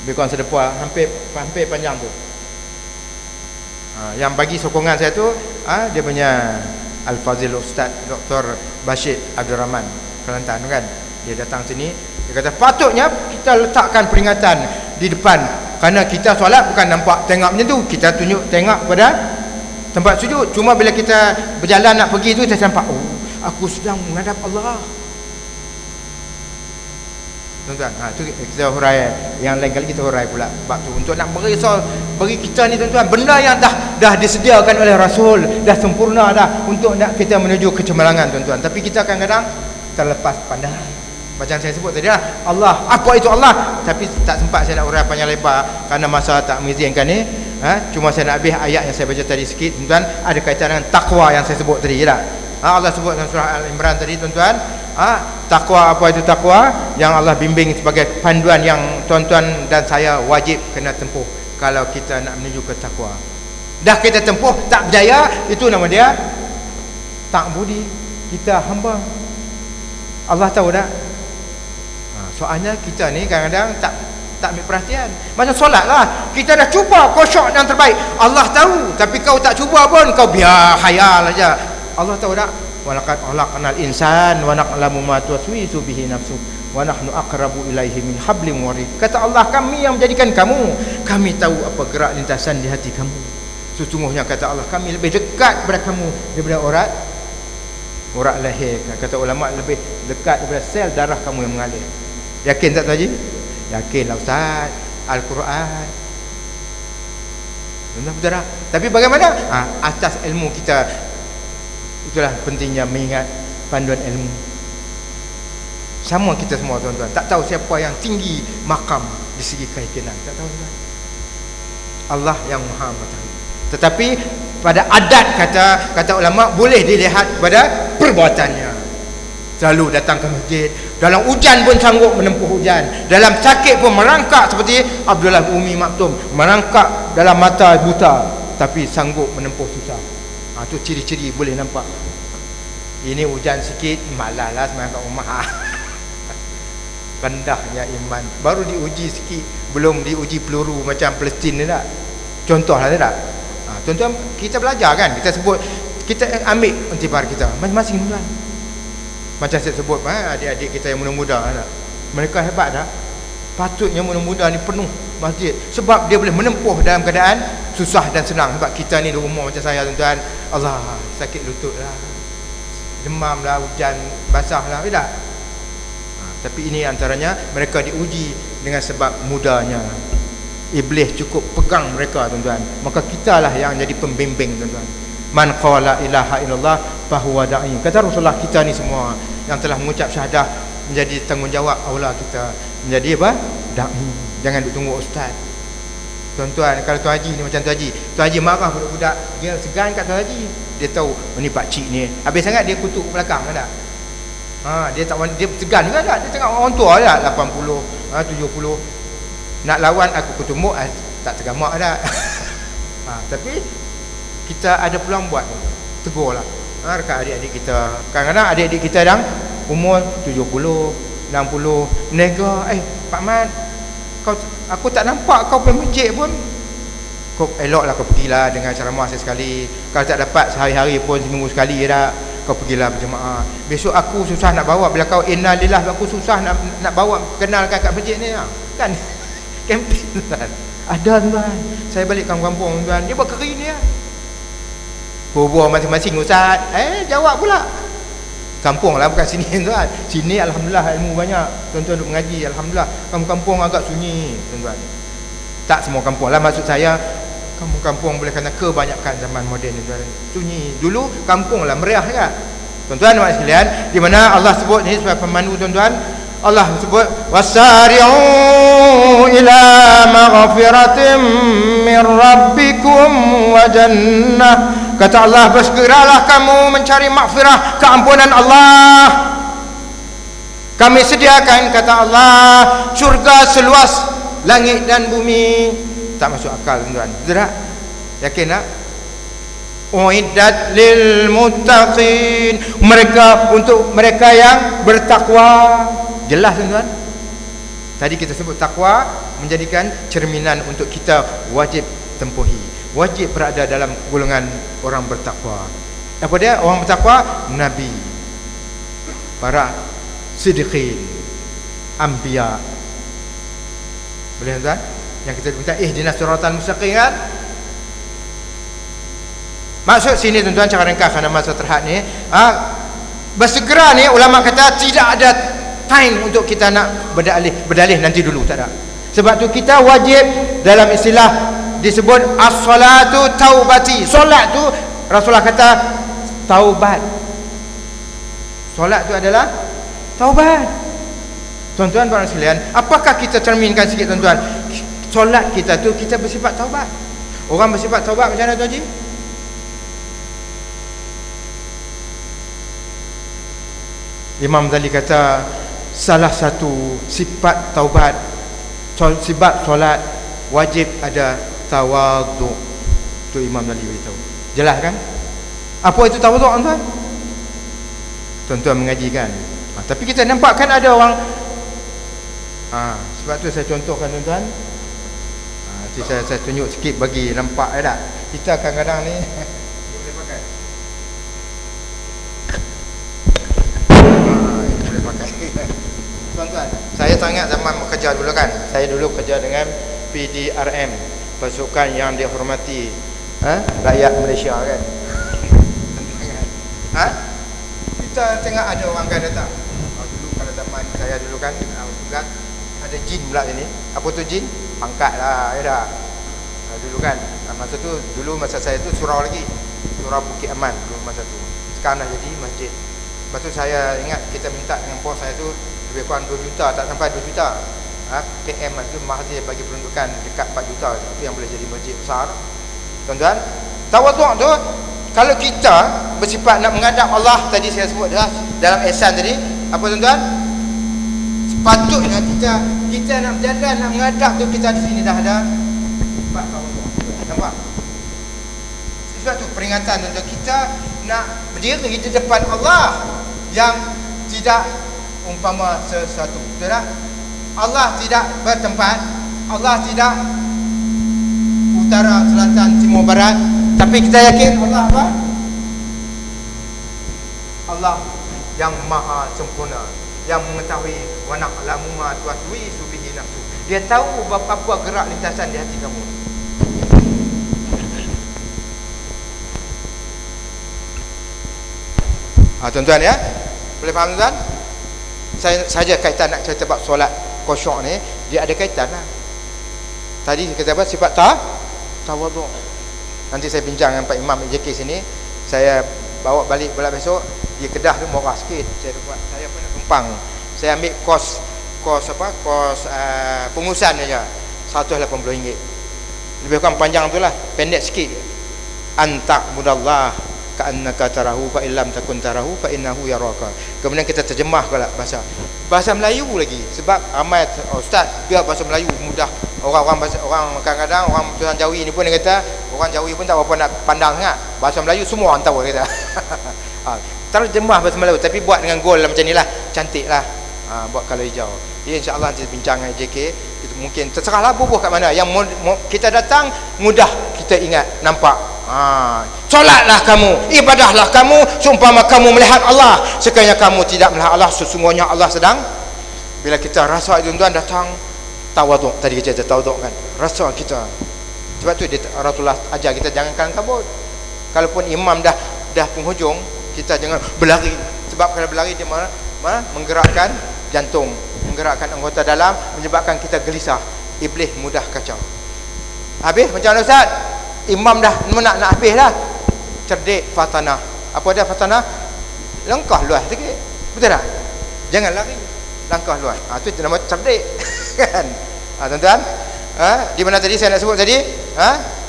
lebih kurang sedepa, hampir panjang tu. Yang bagi sokongan saya tu dia punya Al-Fazil Ustaz Dr. Bashir Abdul Rahman Kelantan tu kan. Dia datang sini, dia kata patutnya kita letakkan peringatan di depan, kerana kita solat bukan nampak tengok macam tu, kita tunjuk tengok pada tempat sujud. Cuma bila kita berjalan nak pergi tu, kita nampak, oh, aku sedang menghadap Allah. Tuan-tuan, tu kita hurai. Yang lain kali kita hurai pula bab tu untuk nak berisau bagi kita ni tuan-tuan, benda yang dah disediakan oleh Rasul, dah sempurna dah untuk nak kita menuju kecemerlangan tuan-tuan. Tapi kita kadang-kadang terlepas pandang. Macam saya sebut tadi lah, Allah, apa itu Allah? Tapi tak sempat saya nak urai panjang lebar kerana masa tak mengizinkan ni. Cuma saya nak habis ayat yang saya baca tadi sikit tuan-tuan, ada kaitan dengan takwa yang saya sebut tadi lah. Allah sebut dalam surah Al-Imran tadi tuan-tuan, takwa, apa itu takwa? Yang Allah bimbing sebagai panduan yang tuan-tuan dan saya wajib kena tempuh kalau kita nak menuju ke takwa. Dah kita tempuh tak berjaya, itu nama dia tak budi, kita hamba. Allah tahu dah. Soalnya kita ni kadang-kadang tak ambil perhatian. Macam solat lah, kita dah cuba khusyuk yang terbaik, Allah tahu, tapi kau tak cuba pun, kau biar khayal aja. Allah tahu tak? Walaqad khalaqnal insan wa na'lamu ma tuwaswisu bihi nafsu wa nahnu aqrabu ilaihi min hablum warid. Kata Allah, kami yang menjadikan kamu, kami tahu apa gerak lintasan di hati kamu. Sesungguhnya kata Allah, kami lebih dekat kepada kamu daripada urat leher. Kata ulama, lebih dekat daripada sel darah kamu yang mengalir. Yakin tak Tuan Haji? Yakinlah Ustaz, Al-Quran. Betul tak? Tapi bagaimana? Atas ilmu kita. Itulah pentingnya mengingat panduan ilmu. Sama kita semua tuan-tuan, tak tahu siapa yang tinggi makam di segi keyakinan, tak tahu tuan. Allah yang Maha Mengetahui. Tetapi pada adat, kata ulama, boleh dilihat pada perbuatannya. Selalu datang ke masjid, dalam hujan pun sanggup menempuh hujan, dalam sakit pun merangkak seperti Abdullah Umi Maktum, merangkak dalam mata buta tapi sanggup menempuh susah. Tu ciri-ciri boleh nampak. Ini hujan sikit, malaslah sembahyang kat rumah. Rendahnya iman, baru diuji sikit, belum diuji peluru macam Palestin ni tak. Contohlah tak. Tuan-tuan, kita belajar kan, kita sebut, kita ambil intibar kita masing-masing tuan. Macam saya sebut, adik-adik kita yang muda-muda tak? Mereka hebat tak? Patutnya muda-muda ni penuh masjid, sebab dia boleh menempuh dalam keadaan susah dan senang. Sebab kita ni di rumah macam saya tuan-tuan, Allah, sakit lutut lah, demam lah, hujan basah lah, tak? Tapi ini antaranya mereka diuji dengan sebab mudanya. Iblis cukup pegang mereka tuan-tuan, maka kitalah yang jadi pembimbing tuan-tuan. Man qala ilaha illallah fahuwa da'i. Kata Rasulullah, kita ni semua yang telah mengucap syahadah menjadi tanggungjawab aula kita menjadi apa? Da'i. Jangan duk tunggu ustaz. Tuan-tuan, kalau Tuan Haji ni macam Tuan Haji marah budak-budak, dia segan kat Tuan Haji. Dia tahu, ni pak cik ni habis sangat dia kutuk belakang tak? Dia tak, dia segan juga tak? Dia tengok orang tua tak? 80, 70 nak lawan aku kutumbuk, tak tergamak tak? Tapi kita ada peluang buat, tegur lah dekat adik-adik kita. Kadang-kadang adik-adik kita yang umur 70, 60 nega, Pak Man, aku tak nampak kau pergi masjid pun. Kau eloklah kau pergilah dengan ceramah sekali. Kalau tak dapat sehari-hari pun, seminggu sekali dah, kau pergilah berjemaah. Besok aku susah nak bawa, bila kau innalillah, aku susah nak bawa kenalkan kat masjid ni kan. Kempen tuan. Ada tuan, saya balik kampung-kampung tuan, dia buat keri ni Kubur masing-masing ustaz. Jawab pula. Kampung lah, bukan sini tuan. Sini alhamdulillah ilmu banyak, tuan-tuan duk mengaji, alhamdulillah. Kampung agak sunyi, tuan-tuan. Tak semua kampung lah, maksud saya kampung-kampung boleh kena kebanyakan zaman moden, tuan-tuan. Sunyi. Dulu kampung lah meriah kan. Tuan-tuan dan sekalian, di mana Allah sebut ni sebagai pemandu, tuan-tuan. Allah sebut wasari'u ila maghfiratin min rabbikum wa jannah. Kata Allah, bersegeralah kamu mencari maghfirah, keampunan Allah. Kami sediakan, kata Allah, syurga seluas langit dan bumi. Tak masuk akal, tuan-tuan. Betul tak? Yakin tak? Uiddat lil muttaqin, mereka untuk mereka yang bertakwa. Jelas, tuan-tuan. Tadi kita sebut takwa menjadikan cerminan untuk kita wajib tempuhi, wajib berada dalam golongan orang bertakwa. Apa dia orang bertakwa? Nabi, para siddiqin, anbiya. Boleh, tuan? Yang kita minta ihdinas siratal mustaqim kan? Maksud sini, tuan-tuan, cara ringkas kerana masa terhad ni, bersegera ni ulama kata tidak ada time untuk kita nak berdalih nanti dulu, tak ada. Sebab tu kita wajib, dalam istilah disebut as-salatu taubati. Solat tu Rasulullah kata taubat. Solat tu adalah taubat. Tuan-tuan dan sekalian, apakah kita cerminkan sikit, tuan-tuan? Solat kita tu kita bersifat taubat. Orang bersifat taubat macam mana, Tuan Haji? Imam Ghazali kata salah satu sifat taubat, sifat solat wajib ada tawaduk. Tu Imam Ghazali beritahu. Jelas kan? Apa itu tawaduk, tuan-tuan? Tuan-tuan mengaji kan? Tapi kita nampak kan ada orang, sebab tu saya contohkan, tuan-tuan. Nanti saya tunjuk sikit bagi nampak tak? Kita kadang-kadang ni boleh pakai. Boleh pakai. Tuan-tuan, saya teringat zaman bekerja dulu kan. Saya dulu kerja dengan PDRM, pasukan yang dihormati rakyat Malaysia kan. Kita tengok ada orang kan datang. Dulu kalau zaman saya dulu kan tugas, ada jin pula sini. Apa tu jin? Pangkat lah, ya tak? Dulu kan, masa tu, dulu masa saya tu surau lagi, surau Bukit Aman dulu masa tu. Sekarang dah jadi masjid. Lepas tu saya ingat kita minta dengan bos saya tu lebih kurang 2 juta, tak sampai 2 juta. KM tu Mahathir bagi peruntukan dekat 4 juta. Itu yang boleh jadi masjid besar. Tuan-tuan, tawaduk tu, kalau kita bersifat nak menghadap Allah, tadi saya sebut dah dalam ihsan tadi, apa, tuan-tuan? Sepatutnya kita nak berjalan, nak menghadap tu, kita di sini dah ada sifat tawaduk. Nampak? Sebab tu peringatan, tuan-tuan, kita nak berdiri di depan Allah yang tidak umpama sesuatu. Betul tak? Allah tidak bertempat, Allah tidak utara, selatan, timur, barat. Tapi kita yakin Allah apa? Allah yang maha sempurna, yang mengetahui wa na'lamu ma tuwaswisu bihi nafsu. Dia tahu apa gerak lintasan di hati kamu. Tuan-tuan ya, boleh faham, tuan? Saya saja kaitan nak cerita bab solat khusyuk ni, dia ada kaitan lah. Tadi kita apa? Sifat tawaduk. Nanti saya bincang dengan Pak Imam JK sini. Saya bawa balik besok. Di Kedah tu murah sikit. Saya pun nak tumpang. Saya ambil kos pengurusan saja, RM180. Lebih kurang panjang tu lah, pendek sikit. Antak mudallah ka'annaka tarahu fa illam takun tarahu fa innahu yaraka. Kemudian kita terjemah pula bahasa Melayu lagi, sebab ramai ustaz biar bahasa Melayu mudah. Orang kadang-kadang orang tuan Jawi ni pun dia kata, orang Jawi pun tak apa nak pandang sangat bahasa Melayu, semua orang tahu kata. Terjemah bahasa Melayu tapi buat dengan gol macam nilah, cantiklah. Buat kalau hijau. Jadi insya-Allah nanti bincang dengan JK, itu mungkin terserahlah bubuh kat mana yang kita datang mudah kita ingat, nampak. Solatlah kamu, ibadahlah kamu seumpama kamu melihat Allah. Sekiranya kamu tidak melihat Allah, sesungguhnya Allah sedang. Bila kita rasa itu, tuan, datang tawaduk. Tadi kita tawaduk kan, rasa kita. Sebab tu Rasulullah ajar kita jangan kalang kabut. Kalaupun imam dah penghujung, kita jangan berlari Sebab kalau berlari dia menggerakkan jantung, menggerakkan anggota dalam, menyebabkan kita gelisah. Iblis mudah kacau. Habis macam mana Ustaz? Imam dah nak habis dah. Cerdik fatanah. Apa dia fatanah? Langkah luas sikit. Betul tak? Jangan lari, langkah luas. Itu nama cerdik. Kan? Tuan-tuan, di mana tadi saya nak sebut tadi,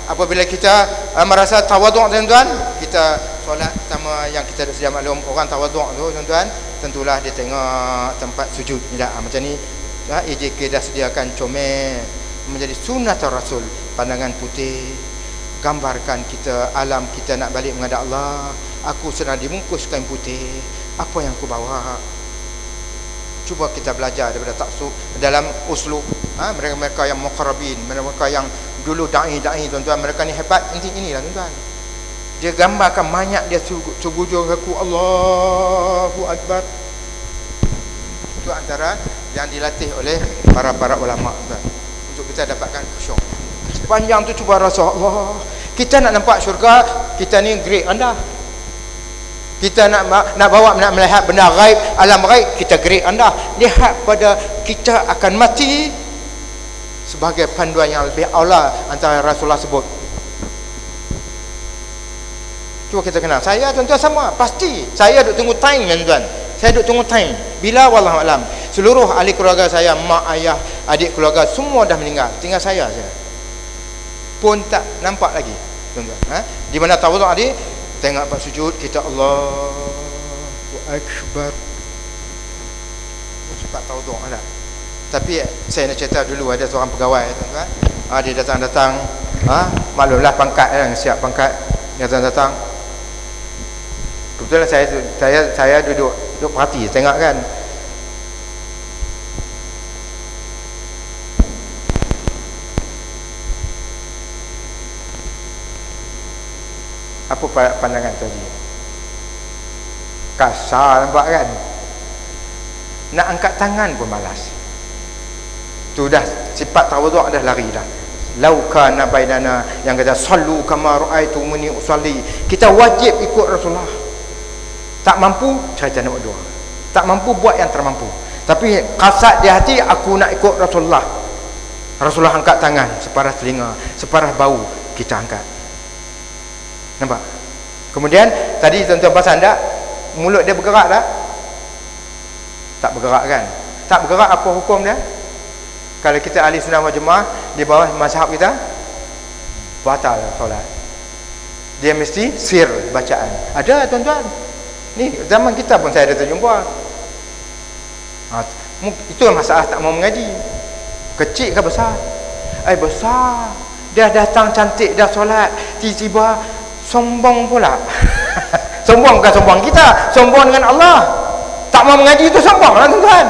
apabila kita merasa tawaduk, tuan-tuan, kita solat sama yang kita sedia maklum, orang tawaduk tu, tuan-tuan, tentulah dia tengok tempat sujud. Macam ni, EJK dah sediakan comel, menjadi sunnah Rasul, pandangan putih, gambarkan kita alam kita nak balik menghadap Allah. Aku sedang dibungkus kain putih, apa yang aku bawa? Cuba kita belajar daripada taksub dalam uslub mereka yang muqarrabin, mereka yang dulu dai, tuan-tuan, mereka ni hebat. Inilah tuan-tuan, dia gambarkan mayat dia sujud aku, Allahu Akbar. Itu antara yang dilatih oleh para ulama, tuan, untuk kita dapatkan khusyuk. Sepanjang tu cuba rasa Allah. Kita nak nampak syurga, kita ni grade anda. Kita nak bawa, nak melihat benda gaib, alam gaib, kita grade anda. Lihat pada kita akan mati sebagai panduan yang lebih aula antara Rasulullah sebut. Cuba kita kenal. Saya, tuan-tuan, sama, pasti. Saya duk tunggu time, tuan-tuan. Saya duk tunggu time. Bila wallahu alam, seluruh ahli keluarga saya, mak, ayah, adik keluarga semua dah meninggal. Tinggal saya saja. Pun tak nampak lagi, tuan-tuan. Di mana tawaduk tadi, tengok pas sujud kita Allahu Akbar. Cepat tawaduk ada. Tapi saya nak cerita dulu, ada seorang pegawai, tuan-tuan. Dia datang, maklumlah pangkat kan, siap pangkat, dia datang. Kebetulan saya duduk perhati, tengok kan. Apa pandangan tadi? Kasar nampak kan? Nak angkat tangan pun malas. Tu dah sifat tawaduk dah lari dah. Lau kana bainana, yang kata sallu kama raaitumuni usalli. Kita wajib ikut Rasulullah. Tak mampu, saya nak berdoa. Tak mampu, buat yang termampu. Tapi kasat di hati, aku nak ikut Rasulullah. Rasulullah angkat tangan, separah telinga, separah bau, kita angkat. Nampak? Kemudian tadi tuan-tuan perasan tak? Mulut dia bergerak tak? Tak bergerak kan? Tak bergerak, apa hukum dia? Kalau kita ahli sunnah wal jemaah di bawah mazhab kita, batal solat. Dia mesti sir bacaan. Ada, tuan-tuan. Ni zaman kita pun saya ada terjumpa. Itu masalah tak mau mengaji. Kecil ke besar? Besar. Dia datang cantik, dah solat, tiba-tiba sombong pula. Sombong bukan sombong kita, sombong dengan Allah. Tak mau mengaji itu sombong lah, tuan-tuan.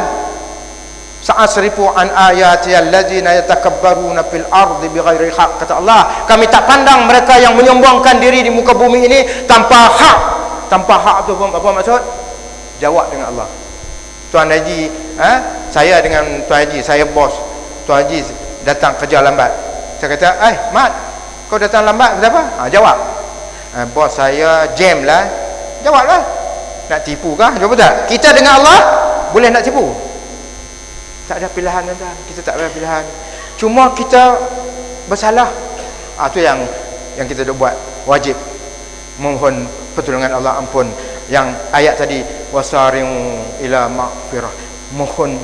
Sa'asrifu an ayati allazina yatakabbaruna fil ardi bighairi haq, kata Allah, kami tak pandang mereka yang menyombongkan diri di muka bumi ini tanpa hak. Tanpa hak tu apa maksud? Jawab dengan Allah. Tuan Haji, saya dengan Tuan Haji, saya bos. Tuan Haji datang kerja lambat. Saya kata, Mat, kau datang lambat kenapa? Jawab. Bos saya jam lah. Jawablah. Nak tipu kah? Jawab tak? Kita dengan Allah boleh nak tipu? Tak ada pilihan, tuan-tuan. Kita tak ada pilihan. Cuma kita bersalah. Itu yang kita dah buat. Wajib mohon pertolongan Allah, ampun. Yang ayat tadi, wasari'u ila maghfirah, mohon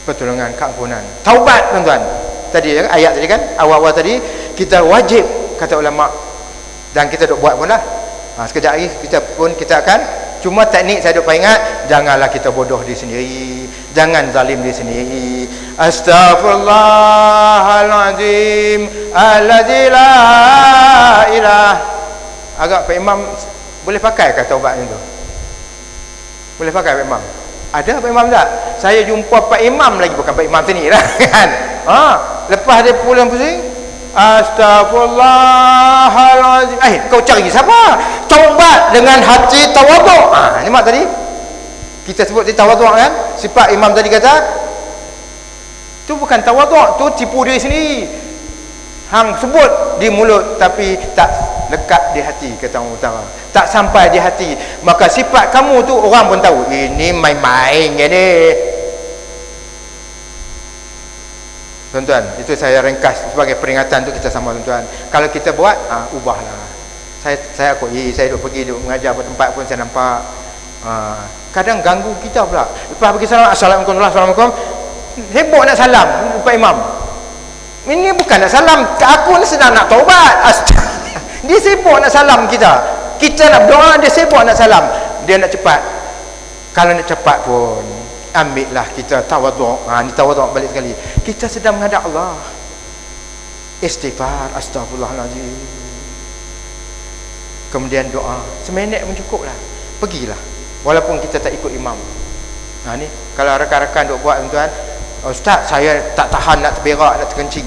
pertolongan, keampunan, taubat, tuan-tuan. Tadi ayat tadi kan, awal-awal tadi kita wajib, kata ulama, dan kita duk buat pun lah. Sekejap lagi kita akan, cuma teknik saya duk ingat, janganlah kita bodoh di sendiri, jangan zalim di sendiri. Astaghfirullahalazim alladzi la ilaha. Agak Pak Imam boleh pakai ke taubat itu? Boleh pakai Pak Imam? Ada Pak Imam tak? Saya jumpa Pak Imam lagi, bukan Pak Imam sini lah kan. Lepas dia pulang pusing, Astaghfirullahalazim. Kau cari siapa? Taubat dengan hati tawaduk. Ni mak tadi kita sebut di tawaduk kan? Sifat Imam tadi kata tu bukan tawaduk, tu tipu diri sendiri. Hang sebut di mulut tapi tak lekat di hati, kata orang utara. Tak sampai di hati, maka sifat kamu tu orang pun tahu ini main-main ni. Tuan-tuan, itu saya ringkas sebagai peringatan untuk kita sama, tuan-tuan. Kalau kita buat, ubahlah. Saya akui, saya duk pergi duk mengajar pada tempat pun saya nampak kadang ganggu kita pula. Lepas pergi salam, assalamualaikum, heboh nak salam Pak Imam. Ini bukan nak salam, aku ni sedang nak taubat. Dia sibuk nak salam kita. Kita nak berdoa, dia sibuk nak salam. Dia nak cepat. Kalau nak cepat pun, ambillah kita tawaduk. Ni tawaduk balik sekali. Kita sedang menghadap Allah. Istighfar, astagfirullahaladzim. Kemudian doa. Seminit pun cukup lah. Pergilah. Walaupun kita tak ikut imam. Ni kalau rakan-rakan duk buat, tuan-tuan, Ustaz, saya tak tahan nak terberak, nak terkencing.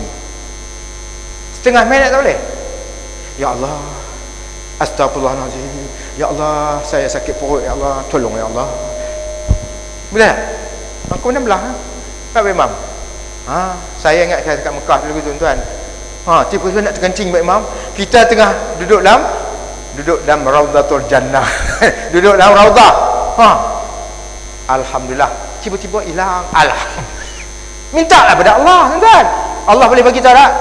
Setengah minit tak boleh? Ya Allah, astagfirullahaladzim. Ya Allah, saya sakit perut. Ya Allah, tolong ya Allah. Boleh tak? Aku mana belah? Pak Imam. Saya ingat saya kat Mekah dulu, tuan-tuan. Tiba-tiba nak terkencing Pak Imam. Kita tengah duduk dalam Raudatul Jannah. Duduk dalam Raudah. Alhamdulillah. Tiba-tiba hilang. Alhamdulillah. Mintalah pada Allah, tuan-tuan. Allah boleh bagi tahu tak?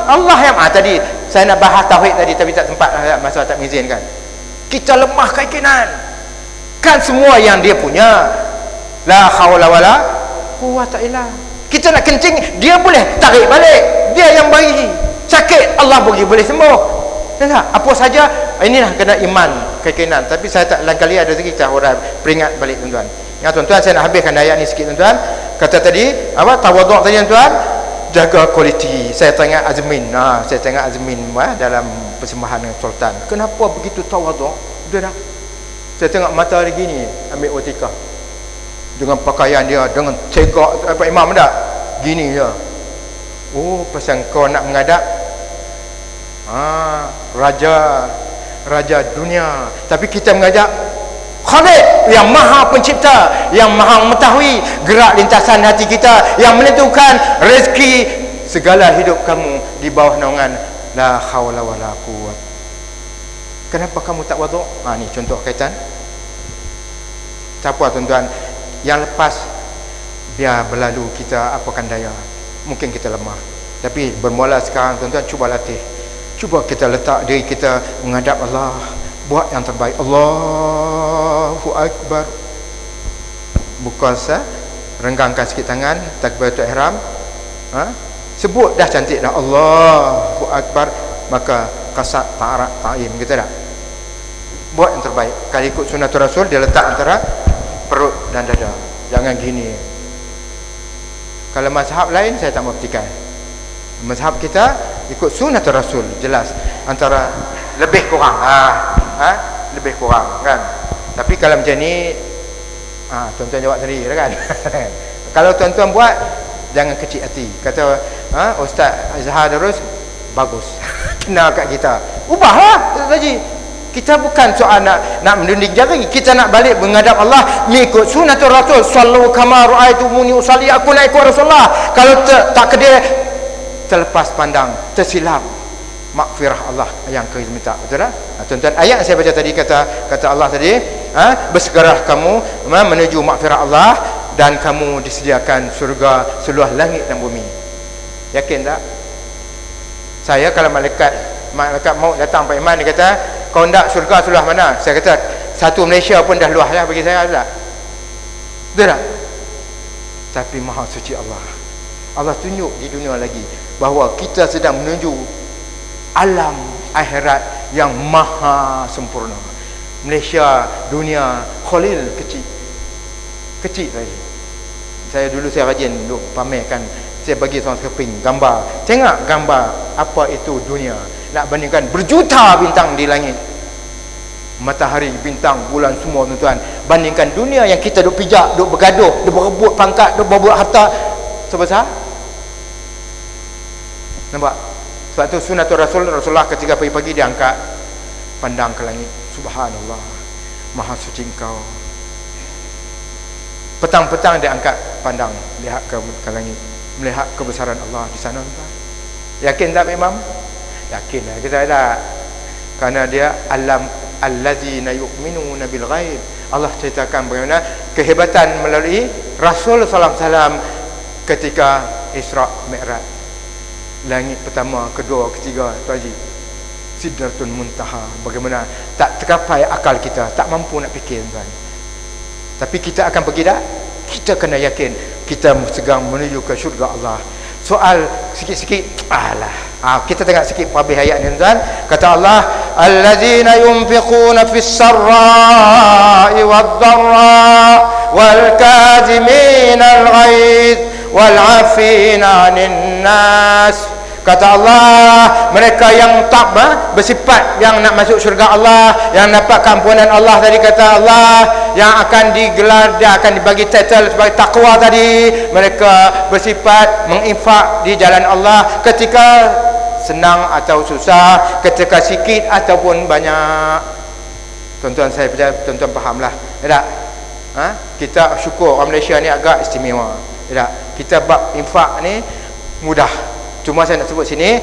Allah yang tadi saya nak bahas tauhid tadi, tapi tak sempat masa tak mengizinkan. Kita lemah keyakinan. Kan semua yang dia punya. La haula wala quwwata illa. Kita nak kencing, dia boleh tarik balik. Dia yang bagi. Sakit, Allah bagi boleh sembuh. Tak? Apa saja, inilah kena iman, keyakinan. Tapi saya tak, lain kali ada rezeki kita orang peringat balik, tuan-tuan. Ya, tuan-tuan, saya nak habiskan ayat ni sikit, tuan-tuan. Kata tadi, tawaduk tadi, tuan-tuan, jaga kualiti. Saya tengok Azmin dalam persembahan dengan Sultan. Kenapa begitu tawaduk? Dia dah. Saya tengok mata dia gini, ambil otika. Dengan pakaian dia, dengan tegak Pak Imam dah. Gini je. Pasal kau nak menghadap raja dunia, tapi kita mengajak Khalik yang maha pencipta, yang maha mengetahui gerak lintasan hati kita, yang menentukan rezeki segala hidup kamu di bawah naungan la haula wala quwwat. Kenapa kamu tak waduk? Ni contoh kaitan. Tak apa, tuan-tuan, yang lepas biar berlalu, kita apakan daya. Mungkin kita lemah, tapi bermula sekarang, tuan-tuan, cuba latih. Cuba kita letak diri kita menghadap Allah, buat yang terbaik. Allahu Akbar. Buka renggangkan sikit tangan, takbiratul ihram. Sebut dah cantik dah, Allahu Akbar. Maka kasat ta'arak ta'im, kita dah buat yang terbaik. Kalau ikut sunnatul Rasul, dia letak antara perut dan dada. Jangan gini. Kalau mazhab lain saya tak mau petikan. Mazhab kita ikut sunnatul Rasul, jelas antara lebih kurang. Lebih kurang kan. Tapi kalau macam ni, tuan-tuan jawab sendiri lah kan. Kalau tuan-tuan buat, jangan kecil hati. Kata Ustaz Azhar terus bagus. Kena kat kita. Ubahlah lagi. Kita bukan soal nak mendunding jari. Kita nak balik menghadap Allah, mengikut sunnatul Rasul. Sallu kama ra'aitumuni usalli. Aku nak ikut Rasulullah. Kalau tak kedai, terlepas pandang, tersilap, makfirah Allah yang kita minta. Betul tak? Tuan-tuan, ayat yang saya baca tadi, kata Allah tadi, bersegeralah kamu menuju makfirah Allah, dan kamu disediakan surga seluas langit dan bumi. Yakin tak? Saya kalau malaikat maut datang Pak Iman, dia kata, kau nak surga seluas mana? Saya kata, satu Malaysia pun dah luas lah bagi saya. Tak? Betul tak? Tapi maha suci Allah. Allah tunjuk di dunia lagi bahawa kita sedang menuju alam akhirat yang maha sempurna. Malaysia, dunia, Khalil kecil lagi. Saya dulu rajin duk pamerkan, saya bagi seorang keping gambar. Tengok gambar apa itu dunia. Nak bandingkan berjuta bintang di langit, matahari, bintang, bulan, semua, tuan-tuan. Bandingkan dunia yang kita duk pijak, duk bergaduh, duk berebut pangkat, duk berebut harta sebesar. Nampak? Sebab tu sunnatul Rasulullah ketika pagi-pagi dia angkat, pandang ke langit. Subhanallah, maha suci engkau. Petang-petang dia angkat, pandang, lihat ke langit, melihat kebesaran Allah di sana. Yakin tak Imam? Yakin lah. Kita tak Karena dia alam allazina yu'minuna bil ghaib. Allah ceritakan bagaimana kehebatan melalui Rasul sallallahu alaihi wasallam ketika Isra Mi'raj. Langit pertama, kedua, ketiga, Tuan Haji. Sidratul Muntaha. Bagaimana tak tercapai akal kita, tak mampu nak fikir tuan. Tapi kita akan pergi dah. Kita kena yakin kita sedang menuju ke syurga Allah. Soal sikit-sikit, kita tengok sikit habis ayat ni tuan. Kata Allah, allazina yunfiquna fis sarra'i wad-dharra wal kadhimina al-ghaidh wal 'afina 'anil nas. Kata Allah, mereka yang tak bersifat yang nak masuk syurga Allah, yang dapat keampunan Allah tadi, kata Allah, yang akan digelar, dia akan dibagi title sebagai takwa tadi. Mereka bersifat menginfak di jalan Allah ketika senang atau susah, ketika sikit ataupun banyak. Tuan-tuan, saya percaya tuan-tuan fahamlah. Tak? Kita syukur orang Malaysia ni agak istimewa. Tak? Kita bab infak ni mudah. Cuma saya nak sebut sini,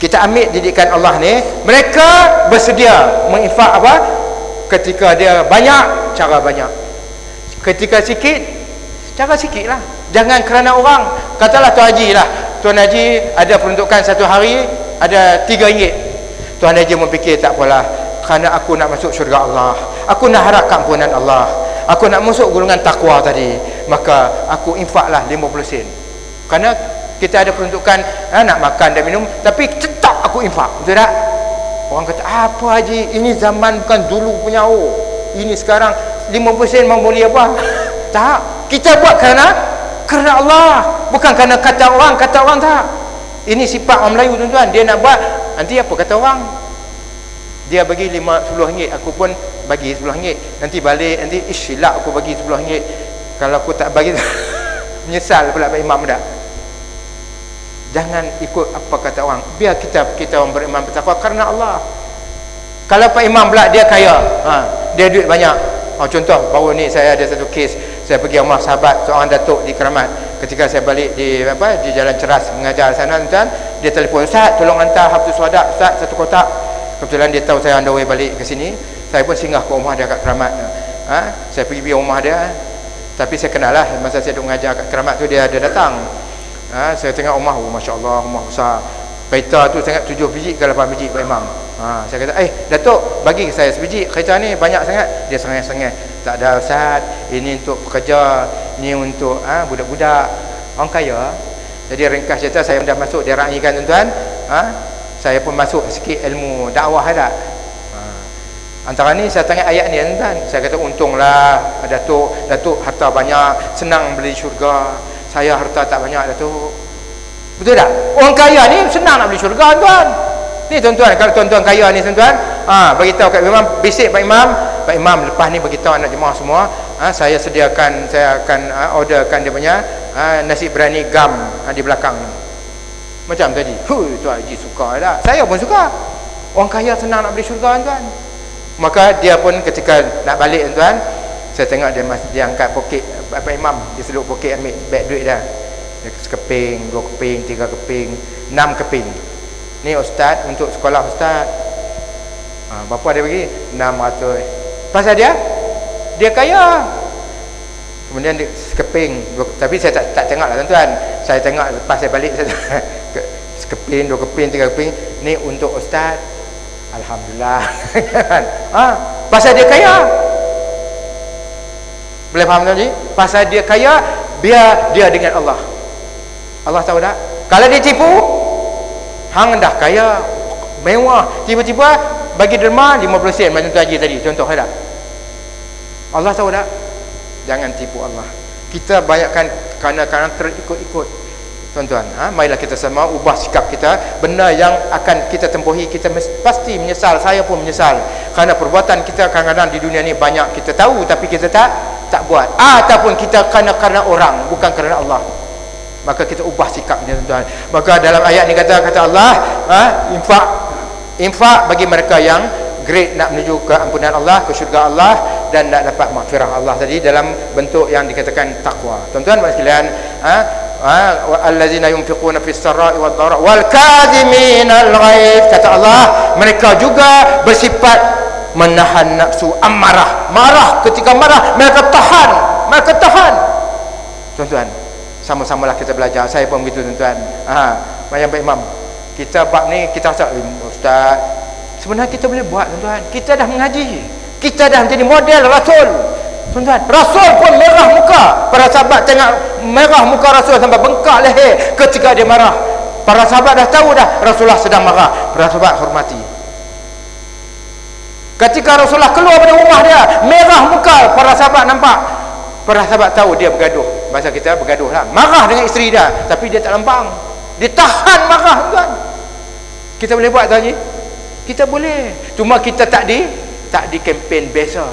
kita ambil didikan Allah ni, mereka bersedia menginfak apa? Ketika dia banyak, cara banyak. Ketika sikit, cara sikit lah. Jangan kerana orang. Katalah Tuan Haji lah, Tuan Haji ada peruntukan satu hari ada RM3. Tuan Haji memfikir, tak apalah, kerana aku nak masuk syurga Allah, aku nak harap keampunan Allah, aku nak masuk golongan takwa tadi, maka aku infaklah 50 sen. Kerana kita ada peruntukan nak makan dan minum, tapi tetap aku infak, betul tak? Orang kata, apa Haji, ini zaman bukan dulu punya. Ini sekarang 50 sen mau boleh apa? Tak, kita buat kerana Allah, bukan kerana kata orang tak. Ini sifat orang Melayu tuan-tuan. Dia nak buat, nanti apa kata orang. Dia bagi 10 ringgit, aku pun bagi 10 ringgit. Nanti balik, nanti silap aku bagi 10 ringgit. Kalau aku tak bagi menyesal pula Pak Imam dah. Jangan ikut apa kata orang. Biar kita orang beriman bertakwa kerana Allah. Kalau Pak Imam pula dia kaya, dia duit banyak. Contoh baru ni saya ada satu kes, saya pergi rumah sahabat seorang datuk di Keramat. Ketika saya balik di Jalan Ceras mengajar sana tuan, dia telefon, "Ustaz, tolong hantar Hafizul Suhadak Ustaz satu kotak." Kebetulan dia tahu saya on the way balik ke sini. Saya pun singgah ke rumah dia kat Keramat. Saya pergi rumah dia. Tapi saya kenal lah, masa saya duduk mengajar kat Keramat tu dia ada datang. Saya tengok rumah, Masya Allah, rumah besar. Kereta tu sangat 7 biji ke 8 biji Pak Imam. Saya kata, Datuk, bagi saya sebiji. Kereta ni banyak sangat. Dia sengih-sengih. Tak ada Ustaz, ini untuk pekerja, ini untuk budak-budak. Orang kaya. Jadi ringkas cerita, saya dah masuk, dia raikan tuan-tuan. Saya pun masuk sikit ilmu dakwah ada. Antara ni saya tengok ayat ni tuan-tuan. Saya kata, untunglah Datuk harta banyak, senang beli syurga. Saya harta tak banyak, Datuk. Betul tak? Orang kaya ni senang nak beli syurga tuan. Ni tuan-tuan, kalau tuan-tuan kaya ni tuan-tuan, bagi tahu kat Imam, bisik Pak Imam lepas ni bagi tahu anak jemaah semua, saya sediakan, saya akan orderkan dia punya nasi berani gam di belakang ni. Macam tadi. Tuan Haji suka dah. Saya pun suka. Orang kaya senang nak beli syurga tuan. Maka dia pun ketika nak balik tuan, saya tengok dia angkat poket Pak Imam, dia seluruh poket ambil beg duit dah. Dia sekeping, 2 keping, 3 keping, 6 keping. Ni Ustaz, untuk sekolah Ustaz. Berapa dia bagi? 600. Pasal dia kaya. Kemudian dia sekeping, tapi saya tak tengok lah tuan-tuan. Saya tengok lepas saya balik, saya sekeping, 2 keping, 3 keping. Ni untuk Ustaz. Alhamdulillah. Pasal dia kaya. Boleh faham tuan-tuan? Pasal dia kaya, biar dia dengan Allah. Allah tahu tak? Kalau dia tipu, hang dah kaya, mewah, tiba-tiba bagi derma 50 sen macam Tuan Haji tadi, contoh tak? Allah tahu tak? Jangan tipu Allah. Kita banyakkan kadang-kadang terikut-ikut. Tuan-tuan, marilah kita sama ubah sikap kita. Benda yang akan kita tempuhi, kita pasti menyesal. Saya pun menyesal. Kerana perbuatan kita kadang-kadang di dunia ni banyak kita tahu, tapi kita tak buat. Ataupun kita kerana orang, bukan kerana Allah. Maka kita ubah sikapnya tuan-tuan. Maka dalam ayat ni kata Allah, infak bagi mereka yang great, nak menuju ke ampunan Allah, ke syurga Allah, dan nak dapat maghfirah Allah tadi dalam bentuk yang dikatakan takwa. Tuan-tuan sekalian, allazina yunfiquna fis sarai wad dharra wal kadhiminal ghaidh, kata Allah, mereka juga bersifat menahan nafsu amarah. Marah, ketika marah mereka tahan. Tuan-tuan, sama-samalah kita belajar. Saya pun begitu tuan-tuan. Macam Pak Imam, kita bab ni kita rasa ustaz, sebenarnya kita boleh buat tuan-tuan. Kita dah mengaji, kita dah menjadi model Rasul tuan-tuan. Rasul pun merah muka. Para sahabat tengok merah muka Rasul sampai bengkak leher ketika dia marah. Para sahabat dah tahu dah Rasulullah sedang marah. Para sahabat hormati. Ketika Rasulullah keluar dari rumah dia, merah muka, para sahabat nampak. Para sahabat tahu dia bergaduh. Bahasa kita bergaduh lah, marah dengan isteri dia, tapi dia tak lempang, dia tahan marah tuan. Kita boleh buat tak Haji? Kita boleh, cuma kita tak di kempen biasa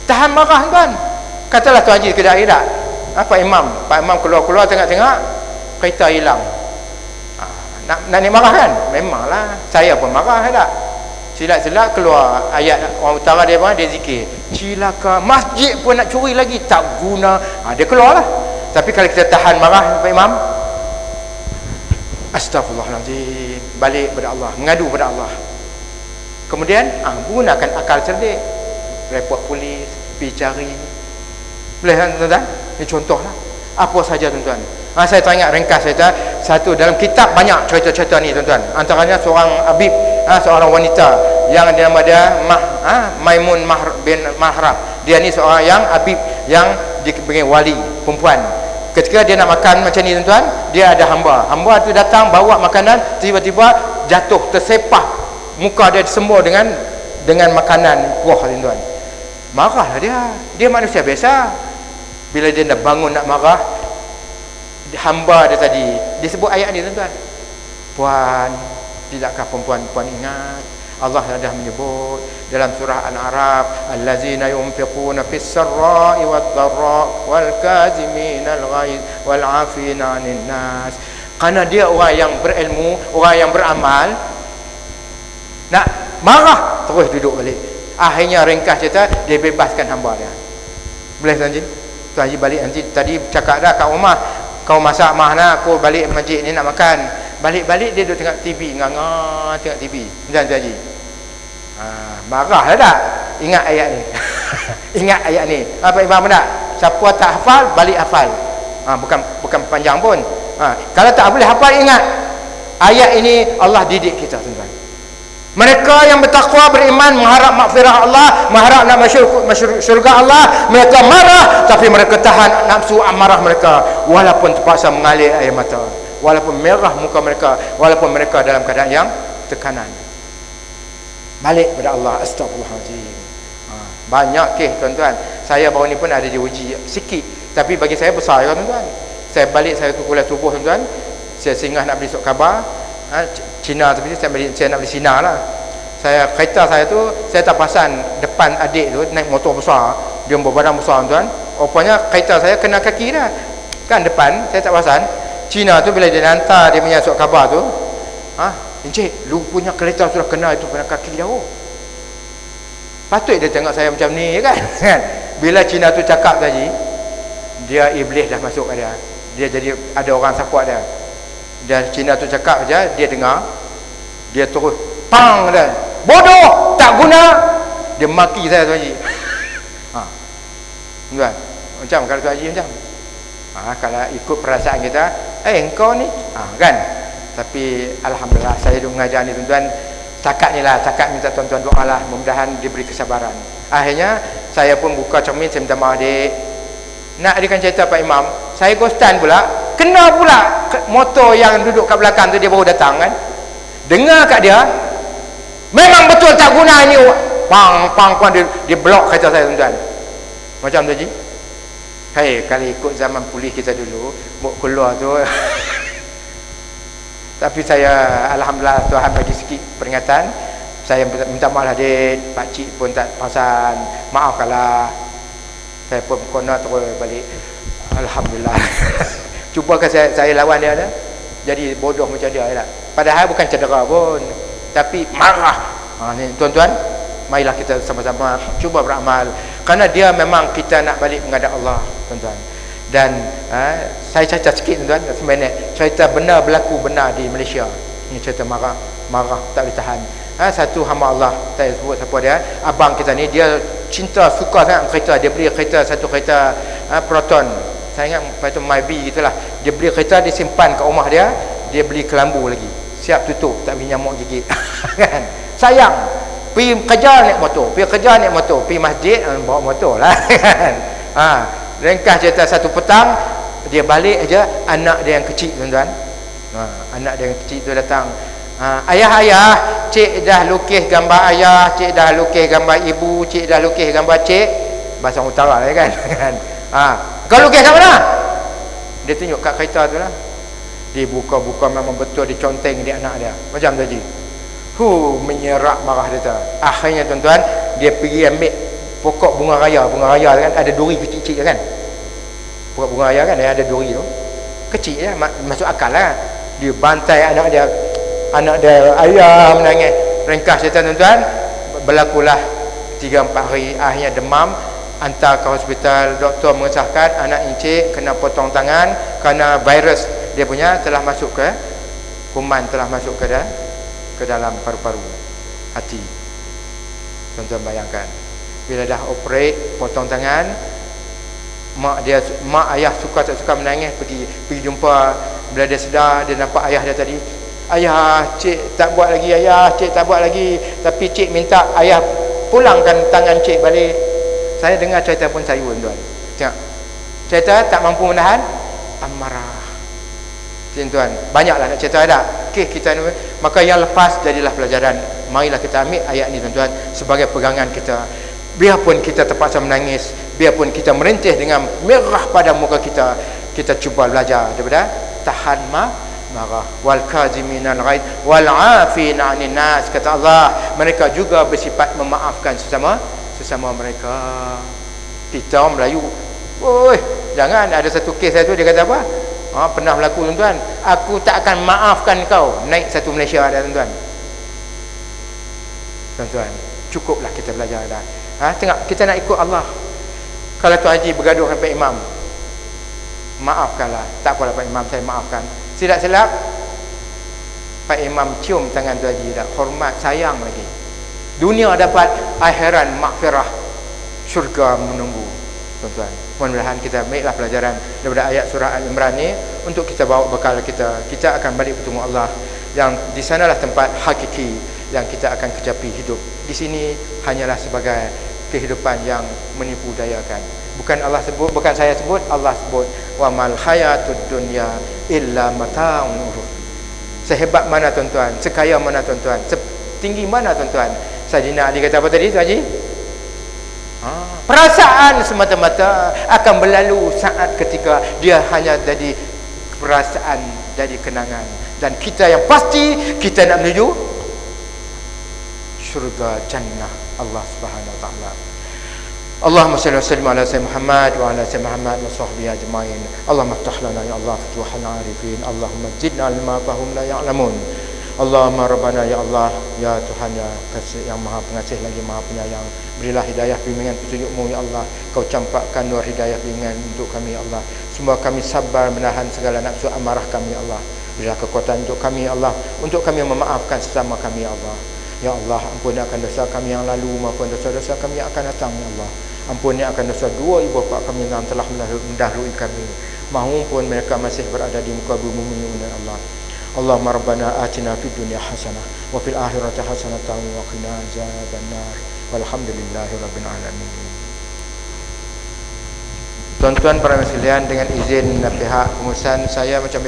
tahan marah tuan. Katalah Tuan Haji kedai tak, Pak Imam keluar tengok kereta hilang, nak ni marah kan? Memanglah, saya pun marah tak. Silat-silat keluar ayat orang utara dia zikir, cilaka, masjid pun nak curi lagi, tak guna. Dia keluar lah. Tapi kalau kita tahan marah Pak Imam, astagfirullahaladzim, balik kepada Allah, mengadu kepada Allah. Kemudian gunakan akal cerdik, report polis, pergi cari. Boleh kan tuan-tuan? Ini contoh lah. Apa saja tuan-tuan. Saya teringat ringkas cerita satu dalam kitab, banyak cerita-cerita ni tuan-tuan. Antaranya seorang Habib, seorang wanita yang dia nama dia Maimun bin Mahram. Dia ni seorang yang Habib yang diberi wali perempuan. Ketika dia nak makan macam ni tuan-tuan, dia ada hamba tu datang bawa makanan, tiba-tiba jatuh tersepah, muka dia disembur dengan makanan kuah tuan-tuan. Marahlah dia manusia biasa. Bila dia nak bangun nak marah, hamba dia tadi disebut ayat ni tuan-tuan. Puan, tidakkah perempuan ingat Allah dah menyebut dalam surah Al-A'raf, allazina yunfiquna fis sarai wad dharra wal kaziminal ghaidh wal 'afina 'anil nas. Kerana dia orang yang berilmu, orang yang beramal, nak marah terus duduk balik. Akhirnya ringkas cerita, dia bebaskan hamba dia. Boleh Tuan Haji? Tuan Haji balik nanti tadi cakap dah kat rumah, kau masak mahna, aku balik masjid ni nak makan. Balik-balik dia duduk tengok TV, nganga tengok TV. Macam Tuan Haji. Marah lah tak? Ingat ayat ni. Ingat ayat ni. Apa Imam tak? Siapa tak hafal, balik hafal. Bukan panjang pun. Kalau tak boleh hafal, ingat. Ayat ini Allah didik kita tuan-tuan. Mereka yang bertakwa, beriman, mengharap maghfirah Allah, mengharap nak masuk syurga Allah, mereka marah tapi mereka tahan nafsu amarah mereka, walaupun terpaksa mengalir air mata, walaupun merah muka mereka, walaupun mereka dalam keadaan yang tekanan. Balik kepada Allah. Astagfirullahaladzim. Banyak kes tuan-tuan. Saya baru ni pun ada diuji sikit, tapi bagi saya besar ya tuan-tuan. Saya balik, saya ke Kuala Subuh tuan-tuan, saya singgah nak beli surat khabar Cina, tapi saya nak beli Cina lah. Kereta saya tu saya tak pasang depan adik tu, naik motor besar, dia berbadan besar tuan. Rupanya kereta saya kena kaki dah kan, depan saya tak pasang. Cina tu bila dia hantar dia punya surat khabar tu, Encik, lu punya kereta sudah kena itu kena kaki jauh. Patut dia tengok saya macam ni kan. Bila Cina tu cakap tadi, dia iblis dah masuk kat dia. Dia jadi ada orang support dia. Dan Cina tu cakap saja, dia dengar, dia terus pang dia, bodoh, tak guna. Dia maki saya Tuan Haji. Tuan, macam kalau Tuan Haji macam kalau ikut perasaan kita, engkau ni kan. Tapi alhamdulillah saya duk mengajar ni tuan-tuan, cakap ni lah, cakap minta tuan-tuan doa lah, mudah-mudahan diberi kesabaran. Akhirnya saya pun buka cermin, saya minta maaf dek, nak adikan cerita Pak Imam, saya ghostan pula, kena pula motor yang duduk kat belakang tu, dia baru datang kan, dengar kat dia, memang betul tak guna ni, pang dia blok kereta saya tuan-tuan. Macam tu Haji. Hei, kalau ikut zaman polis kita dulu, mau keluar tu tapi saya alhamdulillah Tuhan bagi sikit peringatan. Saya minta maaf lah dek, pakcik pun tak perasan, maafkanlah. Saya pun kena terus balik, alhamdulillah. Cuba kan saya lawan dia dah, jadi bodoh macam dia lah. Padahal bukan cedera pun, tapi marah. Ni tuan-tuan, marilah kita sama-sama cuba beramal, kerana dia memang kita nak balik menghadap Allah tuan-tuan. Dan saya cerita sikit tuan, sebenarnya cerita benar berlaku benar di Malaysia. Ini cerita marah tak boleh tahan. Satu hamba Allah, saya sebut siapa dia, abang kita ni, dia cinta suka sangat kereta. Dia beli kereta, satu kereta Proton, saya ingat Proton Myvi gitulah. Dia beli kereta, dia simpan kat rumah dia. Dia beli kelambu lagi, siap tutup, tak beli nyamuk gigit. Kan? Sayang. Pergi kerja naik motor, pergi masjid bawa motor lah. Kan? Ringkas cerita, satu petang dia balik aja, anak dia yang kecil tuan-tuan, anak dia yang kecil tu datang, ayah, cik dah lukis gambar ayah, cik dah lukis gambar ibu, cik dah lukis gambar cik, bahasa utara lah kan. Kau lukis kat mana? Dia tunjuk kat kereta tu lah. Dia buka-buka, memang betul diconteng di anak dia macam tadi. Menyerak marah dia tu. Akhirnya tuan-tuan, dia pergi ambil pokok bunga raya kan, ada duri kecil-kecil kan, pokok bunga raya kan, ada duri tu kecil ya, masuk akal lah. Dia bantai anak dia, ayah menangis. Ringkas cerita tuan-tuan, berlakulah 3-4 hari, akhirnya demam, hantar ke hospital. Doktor mengesahkan anak encik kena potong tangan kerana virus dia punya telah masuk ke kuman, telah masuk ke dalam paru-paru hati. Tuan-tuan bayangkan, bila dah operate, potong tangan, mak ayah suka tak suka menangis, pergi jumpa. Bila dia sedar, dia nampak ayah dia tadi, ayah, cik tak buat lagi, ayah, cik tak buat lagi, tapi cik minta ayah pulangkan tangan cik balik. Saya dengar cerita pun saya tuan. Tengok, cerita tak mampu menahan amarah. Tuan, banyaklah nak cerita ada. Okey, kita ni, maka yang lepas jadilah pelajaran. Marilah kita ambil ayat ni tuan-tuan sebagai pegangan kita. Biarpun kita terpaksa menangis, biarpun kita merintih dengan merah pada muka kita, kita cuba belajar daripada tahan marah. Wal kaziminal ghaid wal afina 'anil nas, kata Allah, mereka juga bersifat memaafkan sesama mereka. Kita orang Melayu, jangan. Ada satu kes saya tu, dia kata apa? Pernah berlaku tuan-tuan, aku tak akan maafkan kau. Naik satu Malaysia ada tuan-tuan. Cukuplah kita belajar dah. Tengok, kita nak ikut Allah. Kalau Tuan Haji bergaduh dengan Pak Imam, maafkanlah. Tak apalah Pak Imam, saya maafkan. Silap-silap Pak Imam cium tangan Tuan Haji, dah hormat, sayang lagi. Dunia dapat, akhirat maghfirah, syurga menunggu. Tuan-tuan, mudah-mudahan kita ambillah pelajaran daripada ayat surah Al-Imran ni untuk kita bawa bekal kita. Kita akan balik bertemu Allah, yang di sanalah tempat hakiki yang kita akan kecapi hidup. Di sini hanyalah sebagai kehidupan yang menipu dayakan. Bukan Allah sebut, bukan saya sebut, Allah sebut, wa mal hayatud dunya illa mata'un ghurur. Sehebat mana tuan-tuan, sekaya mana tuan-tuan, setinggi mana tuan-tuan, Sayyidina Ali kata apa tadi Tuan Haji? Perasaan semata-mata akan berlalu saat ketika dia hanya jadi perasaan, jadi kenangan. Dan kita yang pasti, kita nak menuju syurga jannah Allah Subhanahu wa taala. Allahumma salli wa sallim ala sayyidina Muhammad wa ala sayyidina Muhammad wa sahbihi ajma'in. Allahumma iftah lana ya Allah futuhal arifin. Allahumma zidna ilma fahum la ya'lamun. Allahumma rabbana ya Allah, ya Tuhan yang maha pengasih lagi maha penyayang, berilah hidayah bimbingan petunjuk-Mu ya Allah. Kau campakkan nur hidayah bimbingan untuk kami ya Allah. Semua kami sabar menahan segala nafsu amarah kami ya Allah. Berilah kekuatan untuk kami ya Allah, untuk kami memaafkan sesama kami ya Allah. Ya Allah, ampuni akan dosa kami yang lalu maupun dosa-dosa kami yang akan datang ya Allah. Ampuni akan dosa dua ibu bapa kami yang telah mendahului kami, maupun mereka masih berada di muka bumi ya Allah. Allahumma rabbana atina fid dunya hasanah wa fil akhirati hasanatan wa qina azabannar. Walhamdulillahi rabbil alamin. Tuan-tuan para sekalian, dengan izin pihak pengurusan, saya macam